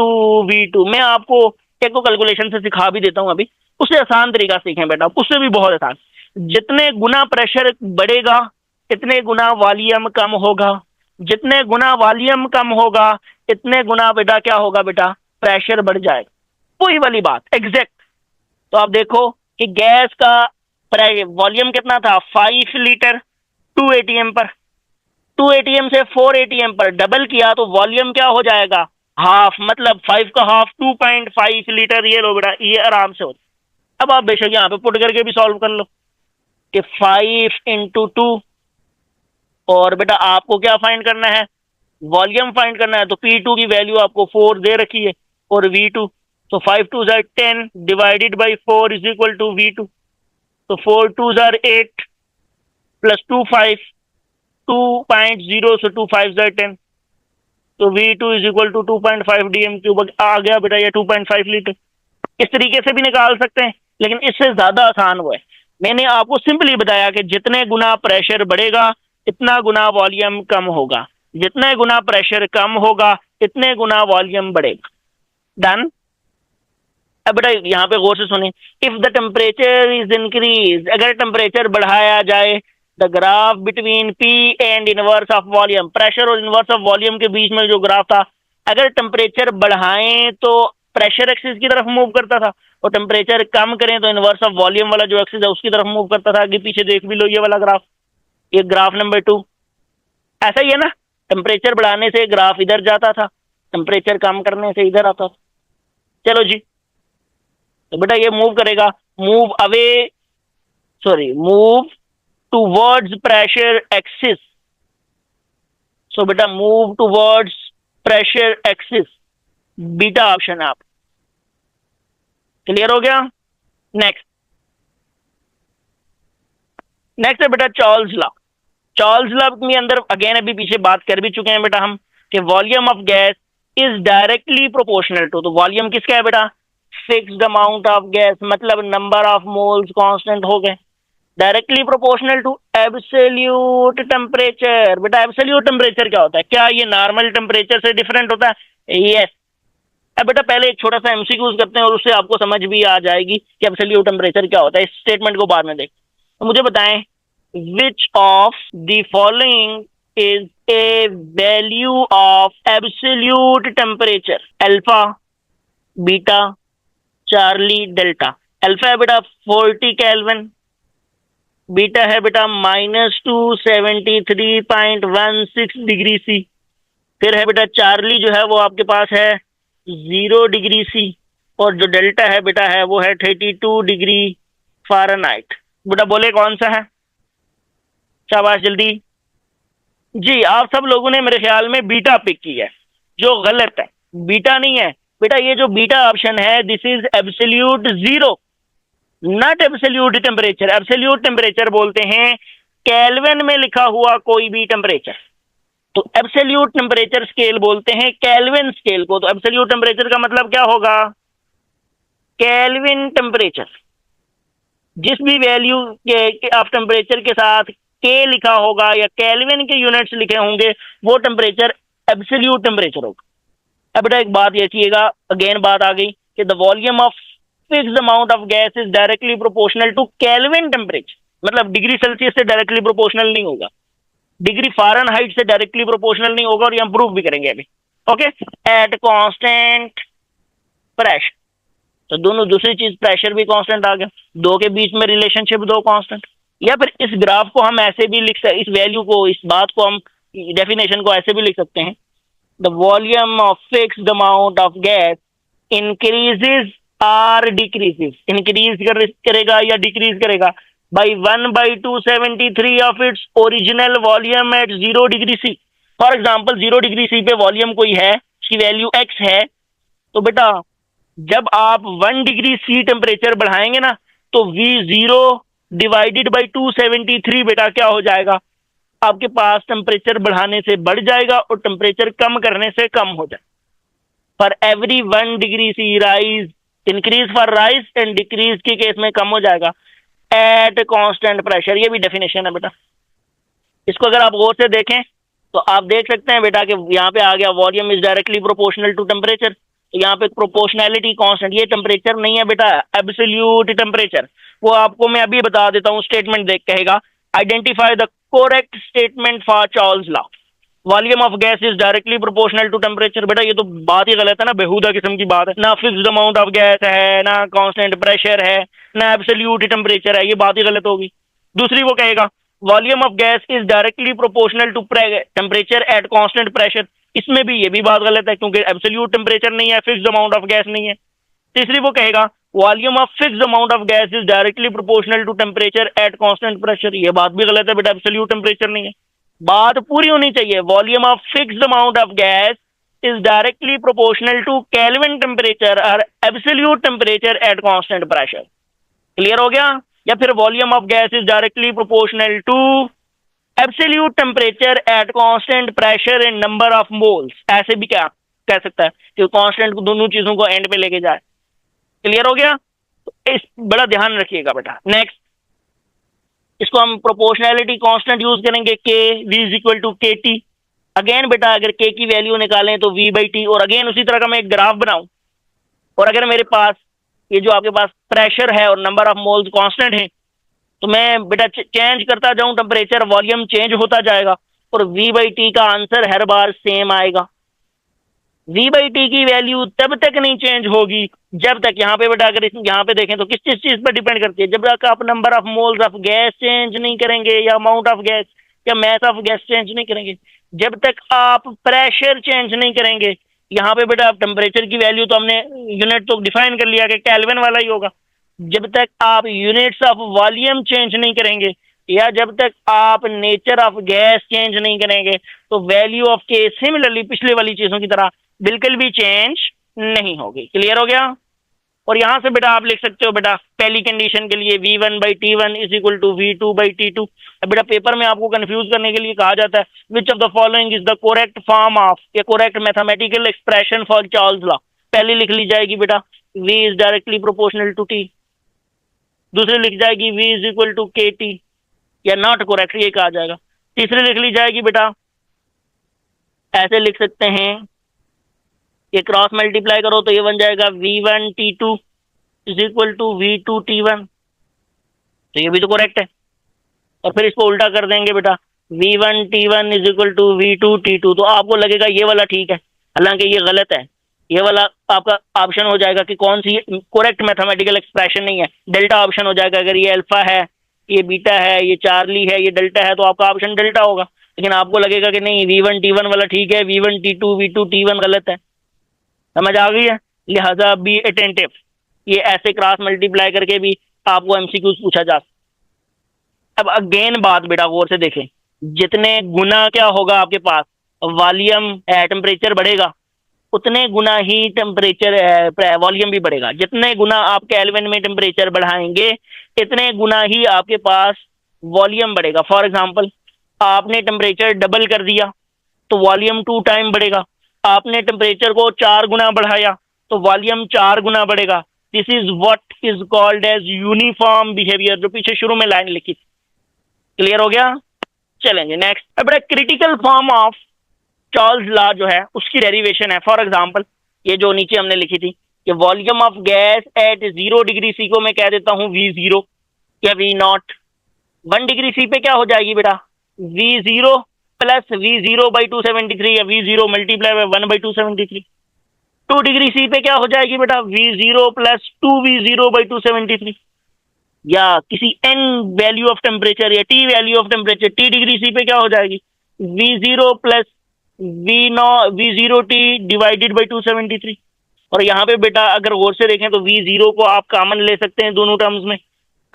V2। मैं आपको एक तो कैलकुलेशन से सिखा भी देता हूं अभी, उससे आसान तरीका सीखें बेटा, उससे भी बहुत आसान। जितने गुना प्रेशर बढ़ेगा इतने गुना वॉल्यूम कम होगा, जितने गुना वॉल्यूम कम होगा इतने गुना बेटा क्या होगा बेटा, प्रेशर बढ़ जाएगा। वही वाली बात एग्जैक्ट। तो आप देखो कि गैस का वॉल्यूम कितना था, 5 लीटर 2 एटीएम पर, 2 एटीएम से 4 एटीएम पर डबल किया तो वॉल्यूम क्या हो जाएगा, हाफ, मतलब 5 का हाफ 2.5 लीटर। ये लो बेटा, ये आराम से होता। अब आप बेशक यहाँ पे पुट करके भी सॉल्व कर लो कि 5 इंटू 2, और बेटा आपको क्या फाइंड करना है, वॉल्यूम फाइंड करना है। तो P2 की वैल्यू आपको 4 दे रखी है और V2, तो 5 2 are 10 divided by 4 is equal to V2, तो 4 2 are 8 प्लस 2 5, 2.0 से 2 5 are 10, तो V2 is equal to 2.5 DM cube आ गया बेटा, ये 2.5 लीटर। इस तरीके से भी निकाल सकते हैं, लेकिन इससे ज्यादा आसान वो है। मैंने आपको सिंपली बताया कि जितने गुना प्रेशर बढ़ेगा इतना गुना वॉल्यूम कम होगा, जितने गुना प्रेशर कम होगा इतने गुना वॉल्यूम बढ़ेगा। डन। अब बेटा यहाँ पे गौर से सुने, if the temperature is increase, अगर टेम्परेचर बढ़ाया जाए, the graph between P and inverse of volume, pressure और इनवर्स ऑफ वॉल्यूम के बीच में जो ग्राफ था, अगर टेम्परेचर बढ़ाएं तो प्रेशर एक्सिस की तरफ मूव करता था, और टेम्परेचर कम करें तो इनवर्स ऑफ वॉल्यूम वाला जो एक्सिस है उसकी तरफ मूव करता था। आगे पीछे देख भी लो ये वाला ग्राफ, ये ग्राफ नंबर 2 ऐसा ही है ना, टेम्परेचर बढ़ाने से ग्राफ इधर जाता था, टेम्परेचर कम करने से इधर आता था। चलो जी, तो बेटा ये मूव करेगा, move away, sorry move towards pressure axis. So बेटा मूव टूवर्ड्स प्रेशर एक्सिस, बीटा ऑप्शन है आप। क्लियर हो गया? नेक्स्ट है बेटा चार्ल्स लॉ। चार्ल्स लॉ के अंदर अगेन अभी पीछे बात कर भी चुके हैं बेटा हम कि volume of gas is directly proportional to, तो वॉल्यूम किसका है बेटा, फिक्स्ड अमाउंट ऑफ गैस, मतलब नंबर ऑफ मोल्स कांस्टेंट हो गए, directly proportional to absolute temperature. बेटा एब्सोल्यूट टेम्परेचर क्या होता है, क्या ये नॉर्मल टेम्परेचर से डिफरेंट होता है? यस। अब बेटा पहले एक छोटा सा एमसीक्यूज करते हैं और उससे आपको समझ भी आ जाएगी कि एब्सोल्यूट टेम्परेचर क्या होता है। इस स्टेटमेंट को बाद में देख। तो मुझे बताएं, विच of the following is a value of absolute temperature, alpha, beta, Charlie, delta. Alpha है बेटा 40 केल्विन, बीटा है बेटा -273.16 डिग्री सी, फिर है बेटा चार्ली जो है वो आपके पास है 0 डिग्री सी, और जो डेल्टा है बेटा है वो है 32 डिग्री फ़ारेनहाइट। बेटा बोले कौन सा है? शाबाश जल्दी जी। आप सब लोगों ने मेरे ख्याल में बीटा पिक की है, जो गलत है। बीटा नहीं है बेटा, ये जो बीटा ऑप्शन है this is absolute zero, not absolute temperature. Absolute temperature बोलते हैं केल्विन में लिखा हुआ कोई भी टेम्परेचर, तो एब्सोल्यूट टेम्परेचर स्केल बोलते हैं केल्विन स्केल को। तो एब्सोल्यूट टेम्परेचर का मतलब क्या होगा, केल्विन टेम्परेचर। जिस भी वैल्यू ऑफ टेम्परेचर के साथ के लिखा होगा या केल्विन के यूनिट्स लिखे होंगे वो टेम्परेचर एब्सोल्यूट टेम्परेचर होगा। अब बेटा एक बात ये चाहिएगा, अगेन बात आ गई कि the volume of fixed amount of gas is directly proportional to kelvin temperature, मतलब डिग्री सेल्सियस से डायरेक्टली प्रोपोर्शनल नहीं होगा, डिग्री फ़ारेनहाइट से डायरेक्टली प्रोपोर्शनल नहीं होगा, और ये हम प्रूव भी करेंगे अभी। ओके, एट कांस्टेंट प्रेशर, तो दोनों दूसरी चीज प्रेशर भी कांस्टेंट आ गया, दो के बीच में रिलेशनशिप दो कांस्टेंट। या फिर इस ग्राफ को हम ऐसे भी लिख सकते, इस वैल्यू को, इस बात को हम डेफिनेशन को ऐसे भी लिख सकते हैं, the volume of fixed amount of gas increases or decreases, increase करेगा या डिक्रीज करेगा by 1/273 of its original volume at 0 degree C. For example 0 degree C पे वॉल्यूम कोई है, उसकी वैल्यू x है, तो बेटा जब आप 1 डिग्री सी टेम्परेचर बढ़ाएंगे ना, तो V0 डिवाइडेड बाई 273 बेटा क्या हो जाएगा, आपके पास टेम्परेचर बढ़ाने से बढ़ जाएगा और टेम्परेचर कम करने से कम हो जाए। For every 1 degree C rise, increase for rise and decrease के केस में कम हो जाएगा एट कांस्टेंट प्रेशर। ये भी डेफिनेशन है बेटा। इसको अगर आप गौर से देखें तो आप देख सकते हैं बेटा कि यहाँ पे आ गया volume is directly proportional to temperature. तो यहाँ पे प्रोपोर्शनैलिटी कांस्टेंट, ये टेम्परेचर नहीं है बेटा, एब्सोल्यूट टेम्परेचर। वो आपको मैं अभी बता देता हूँ, स्टेटमेंट देख कहेगा identify the correct statement for Charles law. Volume of gas is directly proportional to temperature. बेटा ये तो बात ही गलत है ना, बेहुदा किस्म की बात है ना। फिक्स्ड अमाउंट ऑफ गैस है ना, कांस्टेंट प्रेशर है ना, एब्सोल्यूट टेम्परेचर है, ये बात ही गलत होगी। दूसरी वो कहेगा volume of gas is directly proportional to temperature at constant pressure. इसमें भी ये भी बात गलत है क्योंकि एब्सोल्यूट टेम्परेचर नहीं है, फिक्स्ड अमाउंट ऑफ गैस नहीं है। तीसरी वो कहेगा volume of fixed amount of gas is directly proportional to temperature at constant pressure. ये बात भी गलत है बेटा, एब्सोल्यूट टेम्परेचर नहीं है। बात पूरी होनी चाहिए, volume of fixed amount of gas is directly proportional to kelvin temperature और absolute temperature at constant pressure. Clear हो गया? या फिर volume of gas is directly proportional to absolute temperature at constant pressure and number of moles. ऐसे भी क्या कह सकता है कि कांस्टेंट को दोनों चीजों को एंड पे लेके जाए। क्लियर हो गया? तो इस बड़ा ध्यान रखिएगा बेटा। नेक्स्ट, इसको हम प्रोपोर्शनैलिटी कांस्टेंट यूज करेंगे, के V is equal to K T. Again बेटा अगर के की वैल्यू निकालें तो वी बाई टी, और अगेन उसी तरह का मैं एक ग्राफ बनाऊं, और अगर मेरे पास ये जो आपके पास प्रेशर है और नंबर ऑफ मोल्स कांस्टेंट है, तो मैं बेटा चेंज करता जाऊं टेम्परेचर, वॉल्यूम चेंज होता जाएगा और वी बाई टी का आंसर हर बार सेम आएगा। वी बाई टी की वैल्यू तब तक नहीं चेंज होगी जब तक, यहाँ पे बेटा अगर यहाँ पे देखें तो किस चीज पर डिपेंड करती है, जब तक आप number of moles of gas change नहीं करेंगे या अमाउंट ऑफ गैस या मैथ ऑफ गैस चेंज नहीं करेंगे, जब तक आप प्रेशर चेंज नहीं करेंगे। यहाँ पे बेटा आप टेम्परेचर की वैल्यू तो हमने यूनिट तो डिफाइन कर लिया कि केल्विन वाला ही होगा। जब तक आप यूनिट्स ऑफ वॉल्यूम चेंज नहीं करेंगे या जब तक आप नेचर ऑफ गैस चेंज नहीं करेंगे, तो वैल्यू ऑफ के सिमिलरली पिछले वाली चीजों की तरह बिल्कुल भी चेंज नहीं होगी। क्लियर हो गया? और यहां से बेटा आप लिख सकते हो बेटा पहली कंडीशन के लिए V1 by T1 is equal to V2 by T2। बेटा पेपर में आपको कंफ्यूज करने के लिए कहा जाता है which of the following is the correct form of a correct mathematical expression for Charles law. पहली लिख ली जाएगी बेटा V is directly proportional to T, दूसरी लिख जाएगी V is equal to K T या नॉट करेक्ट, ये कहा जाएगा। तीसरी लिख ली जाएगी बेटा, ऐसे लिख सकते हैं, ये क्रॉस मल्टीप्लाई करो तो ये बन जाएगा V1 T2 is equal to V2 T1, तो ये भी तो करेक्ट है। और फिर इसको उल्टा कर देंगे बेटा V1 T1 is equal to V2 T2, तो आपको लगेगा ये वाला ठीक है, हालांकि ये गलत है। ये वाला आपका ऑप्शन हो जाएगा कि कौन सी करेक्ट मैथमेटिकल एक्सप्रेशन नहीं है, डेल्टा ऑप्शन हो जाएगा। अगर ये अल्फा है, ये बीटा है, ये चार्ली है, ये डेल्टा है, तो आपका ऑप्शन डेल्टा होगा। लेकिन आपको लगेगा कि नहीं V1 T1 वाला ठीक है, V1 T2 V2 T1 गलत है। समझ आ गई है? लिहाजा बी अटेंटिव, ये ऐसे क्रॉस मल्टीप्लाई करके भी आपको एमसीक्यूज पूछा जा सकता। अब अगेन बात बेटा गौर से देखें, जितने गुना क्या होगा आपके पास वॉल्यूम टेम्परेचर बढ़ेगा, उतने गुना ही टेम्परेचर वॉल्यूम भी बढ़ेगा। जितने गुना आप केल्विन में टेम्परेचर बढ़ाएंगे, इतने गुना ही आपके पास वॉल्यूम बढ़ेगा। फॉर एग्जांपल आपने टेम्परेचर डबल कर दिया तो वॉल्यूम 2 टाइम बढ़ेगा। आपने टेम्परेचर को 4 गुना बढ़ाया तो वॉल्यूम 4 गुना बढ़ेगा। This is what is called as uniform behaviour, जो पीछे शुरू में लाइन लिखी। क्लियर हो गया? चलेंगे नेक्स्ट। अब critical form of Charles law जो है उसकी डेरिवेशन है। फॉर एग्जांपल ये जो नीचे हमने लिखी थी कि volume of gas at 0 degree C को मैं कह देता हूं V0 या V0। 1 डिग्री सी पे क्या हो जाएगी बेटा V0 प्लस V0 बाई 273 या V0 multiply by 1 by 273। 2 degree C पे क्या हो जाएगी बेटा V0 प्लस 2V0 बाई 273, या किसी n वैल्यू ऑफ टेम्परेचर या t value of temperature t degree C पे क्या हो जाएगी V0 plus V0 t divided by 273। और यहाँ पे बेटा अगर गौर से देखें तो V0 को आप कॉमन ले सकते हैं दोनों टर्म्स में,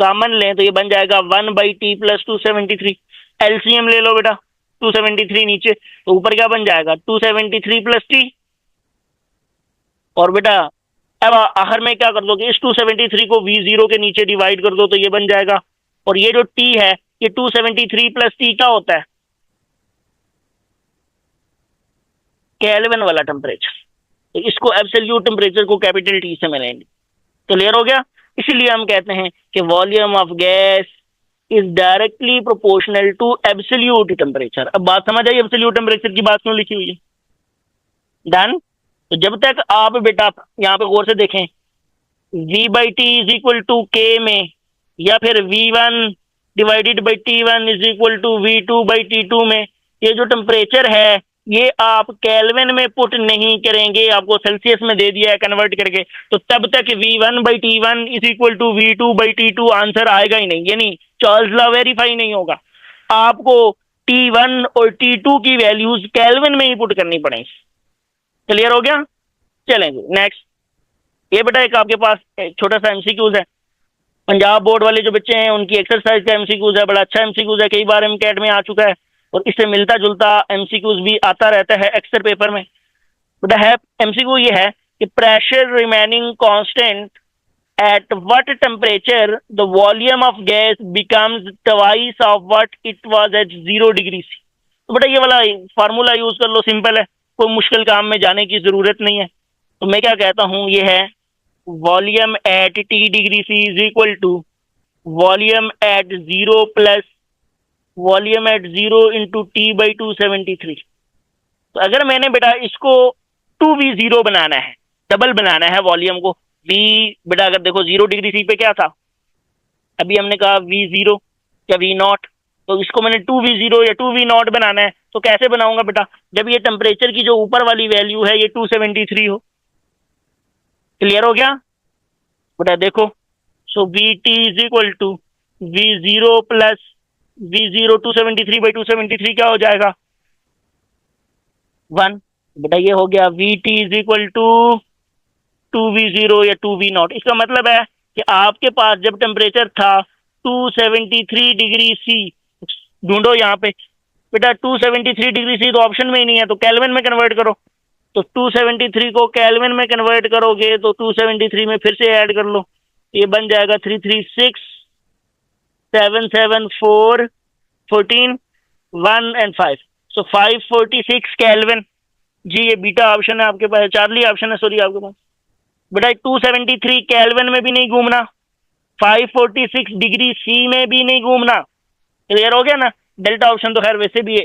कॉमन लें तो ये बन जाएगा 1/t प्लस 273। एलसीएम ले लो बेटा, 273 नीचे तो ऊपर क्या बन जाएगा 273 प्लस टी। और बेटा अब आखिर में क्या कर दोगे, इस 273 को V0 के नीचे डिवाइड कर दो तो ये बन जाएगा। और ये जो T है ये 273 प्लस टी क्या होता है, केल्विन वाला टेम्परेचर। तो इसको एब्सोल्यूट टेम्परेचर को कैपिटल T से मिलेंगे। क्लियर हो गया। इसीलिए हम कहते हैं कि volume of gas is directly proportional to absolute temperature. अब बात समझ आई एब्सोल्यूट टेम्परेचर की बात क्यों लिखी हुई है। डन। तो जब तक आप बेटा यहाँ पे गौर से देखें V/T is equal to K में, या फिर V1 divided by T1 is equal to V2/T2 में, ये जो टेम्परेचर है ये आप केल्विन में पुट नहीं करेंगे, आपको सेल्सियस में दे दिया है कन्वर्ट करके, तो तब तक V1/T1 is equal to V2/T2 answer आएगा ही नहीं, यानी चार्ल्स लॉ वेरीफाई नहीं होगा। आपको T1 और T2 की वैल्यूज केल्विन में ही पुट करनी पड़ेगी। क्लियर हो गया। चलेंगे नेक्स्ट। ये बेटा एक आपके पास एक छोटा सा एमसीक्यूज है, पंजाब बोर्ड वाले जो बच्चे हैं उनकी एक्सरसाइज का एमसीक्यूज है, बड़ा अच्छा एमसीक्यूज है, कई बार एमकैट में आ चुका है और इससे मिलता जुलता एमसीक्यूज भी आता रहता है अक्सर पेपर में। बेटा है एमसीक्यू ये है कि pressure remaining constant at what temperature the volume of gas becomes twice of what it was at 0 degree C. तो बेटा ये वाला फार्मूला यूज कर लो, सिंपल है, कोई मुश्किल काम में जाने की जरूरत नहीं है। तो मैं क्या कहता हूं, ये है volume at T degree C is equal to volume at 0 plus volume at 0 into T/273। तो अगर मैंने बेटा इसको 2V0 बनाना है, डबल बनाना है वॉल्यूम को, V बेटा अगर देखो 0 डिग्री सी पे क्या था, अभी हमने कहा V0 या V0, तो इसको मैंने 2V0 या 2V0 बनाना है। तो कैसे बनाऊंगा बेटा, जब ये टेम्परेचर की जो ऊपर वाली वैल्यू है ये 273 हो। क्लियर हो गया बेटा। देखो so VT is equal to V0 plus V0 273/273 क्या हो जाएगा 1। बेटा ये हो गया VT is equal to 2V0 या 2V0। इसका मतलब है कि आपके पास जब टेम्परेचर था 273 डिग्री सी, ढूंढो यहाँ पे बेटा 273 डिग्री सी तो ऑप्शन में ही नहीं है, तो केल्विन में कन्वर्ट करो। तो 273 को केल्विन में कन्वर्ट करोगे तो 273 में फिर से ऐड कर लो, ये बन जाएगा 336 7 7 4 14 1 एंड 5, सो 546 केल्विन। जी ये बीटा ऑप्शन है आपके पास, चार्ली ऑप्शन है सॉरी आपके पास। बेटा 273 केल्विन में भी नहीं घूमना, 546 डिग्री सी में भी नहीं घूमना। क्लियर हो गया ना। डेल्टा ऑप्शन तो खैर वैसे भी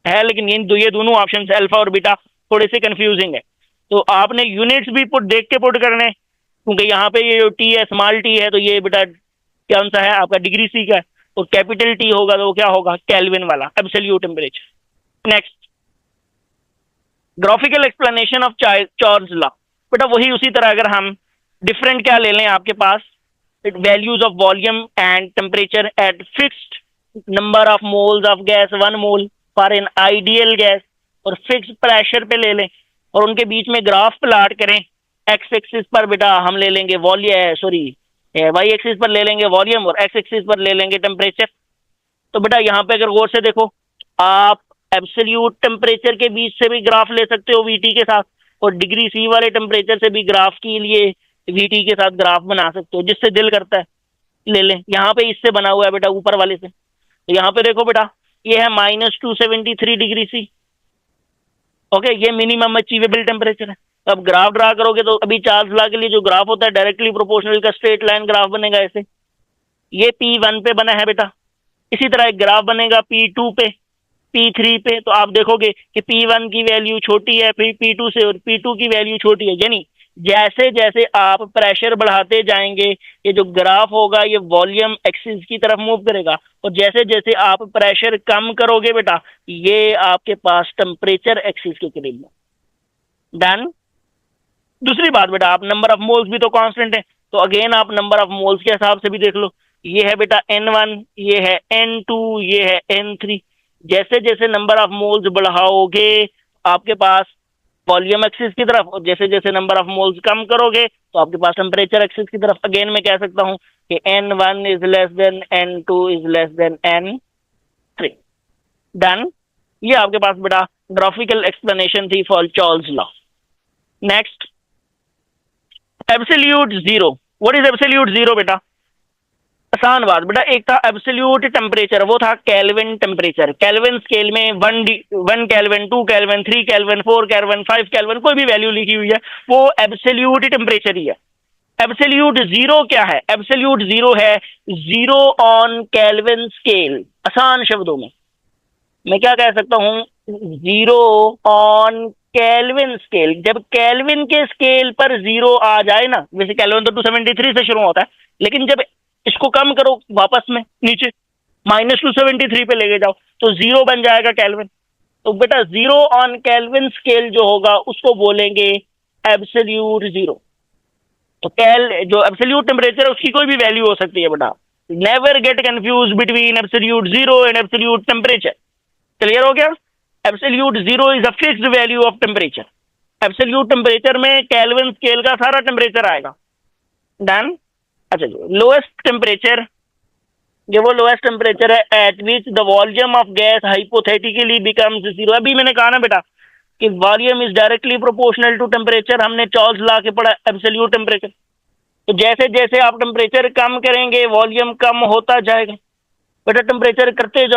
है लेकिन ये दोनों ऑप्शन अल्फा और बीटा थोड़े से कंफ्यूजिंग है, तो आपने यूनिट्स भी देख के पुट करने, क्योंकि यहाँ पे ये जो टी है स्मॉल टी है, तो ये बेटा कौन सा है आपका डिग्री सी का है, और कैपिटल टी होगा तो क्या होगा केल्विन वाला absolute temperature. Next graphical explanation of Charles law. बेटा वही उसी तरह अगर हम डिफरेंट क्या ले लें आपके पास values of volume and temperature at fixed number of moles of gas 1 mole for an ideal gas, और फिक्स प्रेशर पे ले लें और उनके बीच में ग्राफ प्लाट करें। एक्स एक्सिस पर बेटा हम ले लेंगे वाई एक्सिस पर ले लेंगे वॉल्यूम और एक्स एक्सिस पर ले लेंगे टेम्परेचर। तो बेटा यहाँ पे अगर गौर से देखो, आप एब्सोल्यूट टेम्परेचर के बीच से भी ग्राफ ले सकते हो VT के साथ, और डिग्री सी वाले टेम्परेचर से भी ग्राफ के लिए VT के साथ ग्राफ बना सकते हो, जिससे दिल करता है ले लें। यहाँ पे इससे बना हुआ है बेटा ऊपर वाले से, तो यहाँ पे देखो बेटा ये है -273 डिग्री सी। ओके ये मिनिमम अचीवेबल टेम्परेचर है। तो अब ग्राफ ड्रा करोगे तो अभी चार्ल्स लॉ के लिए जो ग्राफ होता है डायरेक्टली प्रोपोर्शनल का स्ट्रेट लाइन ग्राफ बनेगा ऐसे, ये P1 पे बना है बेटा। इसी तरह एक ग्राफ बनेगा P2 पे, P3 पे, तो आप देखोगे कि P1 की वैल्यू छोटी है फिर P2 से, और P2 की वैल्यू छोटी है, यानी जैसे जैसे आप प्रेशर बढ़ाते जाएंगे ये जो ग्राफ होगा ये वॉल्यूम एक्सिस की तरफ मूव करेगा, और जैसे जैसे आप प्रेशर कम करोगे बेटा ये आपके पास टेम्परेचर एक्सिस के करीब है। डन। दूसरी बात बेटा आप नंबर ऑफ मोल्स भी तो कांस्टेंट है, तो अगेन आप नंबर ऑफ मोल्स के हिसाब से भी देख लो, ये है बेटा N1, ये है N2, ये है N3। जैसे जैसे नंबर ऑफ मोल्स बढ़ाओगे आपके पास वॉल्यूम एक्सिस की तरफ, और जैसे जैसे नंबर ऑफ मोल्स कम करोगे तो आपके पास टेम्परेचर एक्सिस की तरफ। अगेन मैं कह सकता हूँ कि N1 is less than N2 is less than N3। Done. ये आपके पास बेटा ग्राफिकल एक्सप्लेनेशन थी for Charles law. Next, absolute zero. What is absolute zero बेटा? आसान बात बेटा, एक था एब्सोल्यूट टेम्परेचर, वो था केल्विन टेम्परेचर। केल्विन स्केल में 1 kelvin, 2 kelvin, 3 kelvin, 4 kelvin, 5 kelvin, कोई भी वैल्यू लिखी हुई है, वो एब्सोल्यूट टेम्परेचर ही है। एब्सोल्यूट जीरो क्या है? एब्सोल्यूट जीरो है जीरो ऑन केल्विन स्केल। आसान शब्दों में मैं क्या कह सकता हूं? Zero on kelvin scale. जब केल्विन के स्केल पर जीरो आ जाए ना, वैसे केल्विन तो 273 से शुरू होता है, लेकिन जब इसको कम करो वापस में नीचे -273 पे लेके जाओ तो जीरो बन जाएगा केल्विन। तो बेटा जीरो ऑन केल्विन स्केल जो होगा उसको बोलेंगे एब्सोल्यूट जीरो। तो जो एब्सोल्यूट टेम्परेचर है उसकी कोई भी वैल्यू हो सकती है बेटा। Never get confuse between absolute zero and absolute temperature. Clear हो गया? Absolute zero is a fixed value of temperature. Absolute temperature में केल्विन स्केल का सारा टेम्परेचर आएगा। डन। अच्छा जी, लोएस्ट टेम्परेचर, ये वो लोएस्ट टेम्परेचर है at which the volume of gas hypothetically becomes zero. अभी मैंने कहा ना बेटा कि volume is directly proportional to temperature, हमने चार्ल्स लॉ के पढ़ा एब्सोल्यूट टेम्परेचर। तो जैसे जैसे आप टेम्परेचर कम करेंगे वॉल्यूम कम होता जाएगा। बेटा टेम्परेचर करते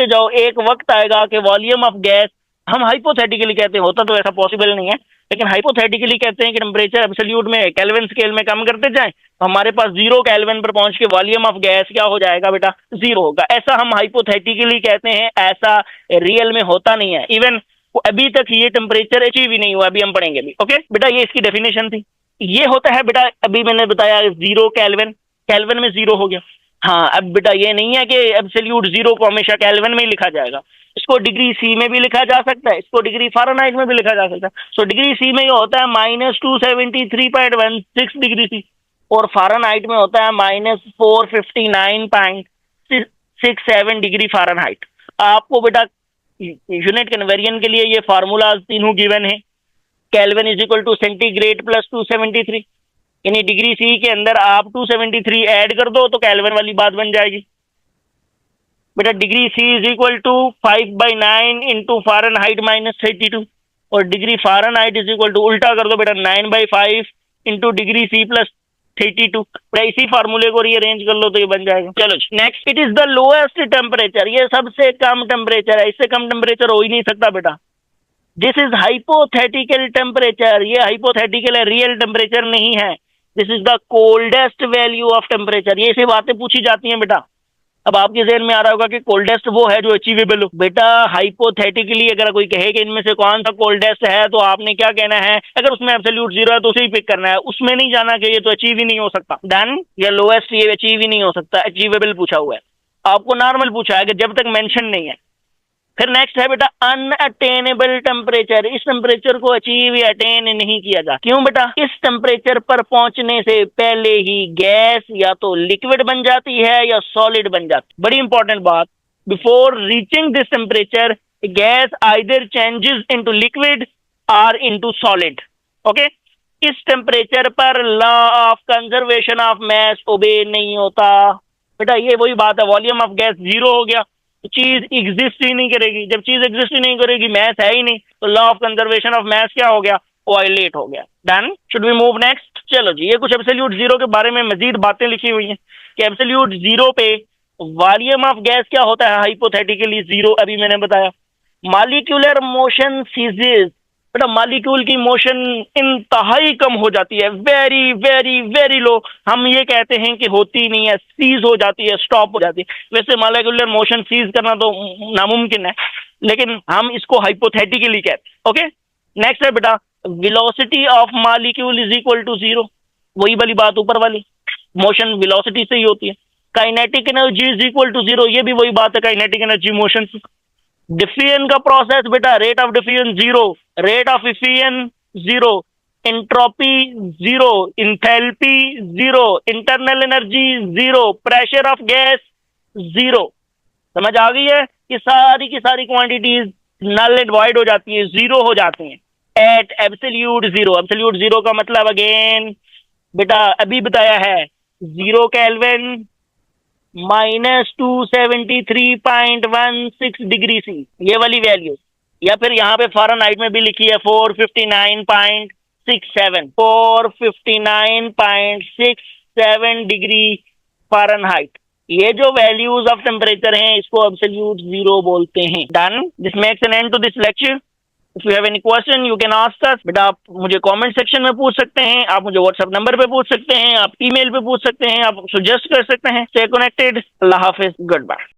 जाओ, एक वक्त आएगा कि वॉल्यूम ऑफ गैस, हम हाइपोथेटिकली कहते हैं, होता तो ऐसा पॉसिबल नहीं है, लेकिन हाइपोथेटिकली कहते हैं कि टेम्परेचर एब्सोल्यूट में केल्विन स्केल में कम करते जाएं तो हमारे पास 0 केल्विन पर पहुंच के वॉल्यूम ऑफ गैस क्या हो जाएगा बेटा? जीरो होगा। ऐसा हम हाइपोथेटिकली कहते हैं, ऐसा रियल में होता नहीं है। इवन अभी तक ये टेम्परेचर अचीव ही नहीं हुआ, अभी हम पढ़ेंगे अभी। ओके बेटा, ये इसकी डेफिनेशन थी। ये होता है बेटा, अभी मैंने बताया 0 केल्विन, केल्विन में जीरो हो गया। हाँ, अब बेटा ये नहीं है कि एब्सोल्यूट जीरो को हमेशा केल्विन में ही लिखा जाएगा, इसको डिग्री सी में भी लिखा जा सकता है, इसको डिग्री फ़ारेनहाइट में भी लिखा जा सकता है। सो डिग्री सी में ये होता है -273.16 डिग्री सी, और फ़ारेनहाइट में होता है -459.67 डिग्री फ़ारेनहाइट। आपको बेटा यूनिट कन्वर्जन के लिए ये फार्मूलाज तीनों गिवन है। Kelvin is equal to centigrade plus 273, यानी डिग्री सी के अंदर आप 273 ऐड कर दो तो केल्विन वाली बात बन जाएगी। बेटा degree C is equal to 5/9 into Fahrenheit -32, और degree Fahrenheit is equal to उल्टा कर दो बेटा 9/5 इंटू डिग्री सी प्लस 32। बेटा इसी फार्मूले को रीअरेंज कर लो तो ये बन जाएगा। चलो next, it is the lowest temperature. ये सबसे कम टेम्परेचर है, इससे कम टेम्परेचर हो ही नहीं सकता बेटा। दिस इज हाइपोथेटिकल टेम्परेचर, ये हाइपोथेटिकल है, रियल टेम्परेचर नहीं है। This is the coldest value of temperature. ये ऐसी बातें पूछी जाती हैं बेटा। अब आपके जहन में आ रहा होगा कि कोल्डेस्ट वो है जो अचीवेबल हो। बेटा हाइपोथेटिकली अगर कोई कहे कि इनमें से कौन सा कोल्डेस्ट है तो आपने क्या कहना है? अगर उसमें एब्सोल्यूट जीरो है तो उसे ही पिक करना है, उसमें नहीं जाना कि ये तो अचीव ही नहीं हो सकता। डन। या लोएस्ट ये अचीव ही नहीं हो सकता, अचीवेबल पूछा हुआ है। आपको नॉर्मल पूछा है कि जब तक मेंशन नहीं है। फिर नेक्स्ट है बेटा अनअटेनेबल टेम्परेचर। इस टेम्परेचर को अचीव या अटेन नहीं किया जा। क्यों बेटा? इस टेम्परेचर पर पहुंचने से पहले ही गैस या तो लिक्विड बन जाती है या सॉलिड बन जाती है। बड़ी इंपॉर्टेंट बात, before reaching this temperature gas either changes into liquid और इनटू सॉलिड। ओके, इस टेम्परेचर पर law of conservation of mass obey नहीं होता। बेटा ये वही बात है, वॉल्यूम ऑफ गैस जीरो हो गया, चीज एग्जिस्ट ही नहीं करेगी। जब चीज एग्जिस्ट ही नहीं करेगी, मैथ है ही नहीं, तो law of conservation of math क्या हो गया? वायलेट हो गया। Done. Should we move next? चलो जी, ये कुछ एब्सोल्यूट जीरो के बारे में मजीद बातें लिखी हुई हैं कि एब्सोल्यूट जीरो पे वॉल्यूम ऑफ गैस क्या होता है? Hypothetically zero. अभी मैंने बताया मॉलिक्यूलर मोशन सीजेस। बेटा मॉलिक्यूल की मोशन इंतहाई कम हो जाती है, वेरी वेरी वेरी लो। हम ये कहते हैं कि होती नहीं है, सीज हो जाती है, स्टॉप हो जाती है। वैसे मॉलिक्यूलर मोशन सीज करना तो नामुमकिन है, लेकिन हम इसको हाइपोथेटिकली कहते हैं। ओके, नेक्स्ट है बेटा velocity of molecule is equal to zero. वही वाली बात ऊपर वाली, मोशन वेलोसिटी से ही होती है। Kinetic energy is equal to zero, ये भी वही बात है, काइनेटिक एनर्जी मोशन से। डिफ्यूजन का प्रोसेस बेटा, rate of diffusion zero, rate of effusion zero, entropy zero, enthalpy zero, internal energy zero, pressure of gas zero. समझ आ गई है? कि सारी की सारी क्वांटिटीज नल एंड वॉइड हो जाती है, जीरो हो जाती हैं at absolute zero. Absolute zero का मतलब अगेन बेटा अभी बताया है 0 केल्विन -273.16 डिग्री सी, ये वाली वैल्यू। या फिर यहाँ पे फ़ारेनहाइट में भी लिखी है 459.67, 459.67 डिग्री फ़ारेनहाइट। ये जो वैल्यूज ऑफ टेम्परेचर हैं इसको एब्सोल्यूट जीरो बोलते हैं। Done, this makes an end to this lecture. If you have any question you can ask us. बेटा आप मुझे कमेंट सेक्शन में पूछ सकते हैं, आप मुझे व्हाट्सएप नंबर पे पूछ सकते हैं, आप ईमेल पे पूछ सकते हैं, आप सजेस्ट कर सकते हैं। Stay connected. अल्लाह हाफिज, गुड बाय।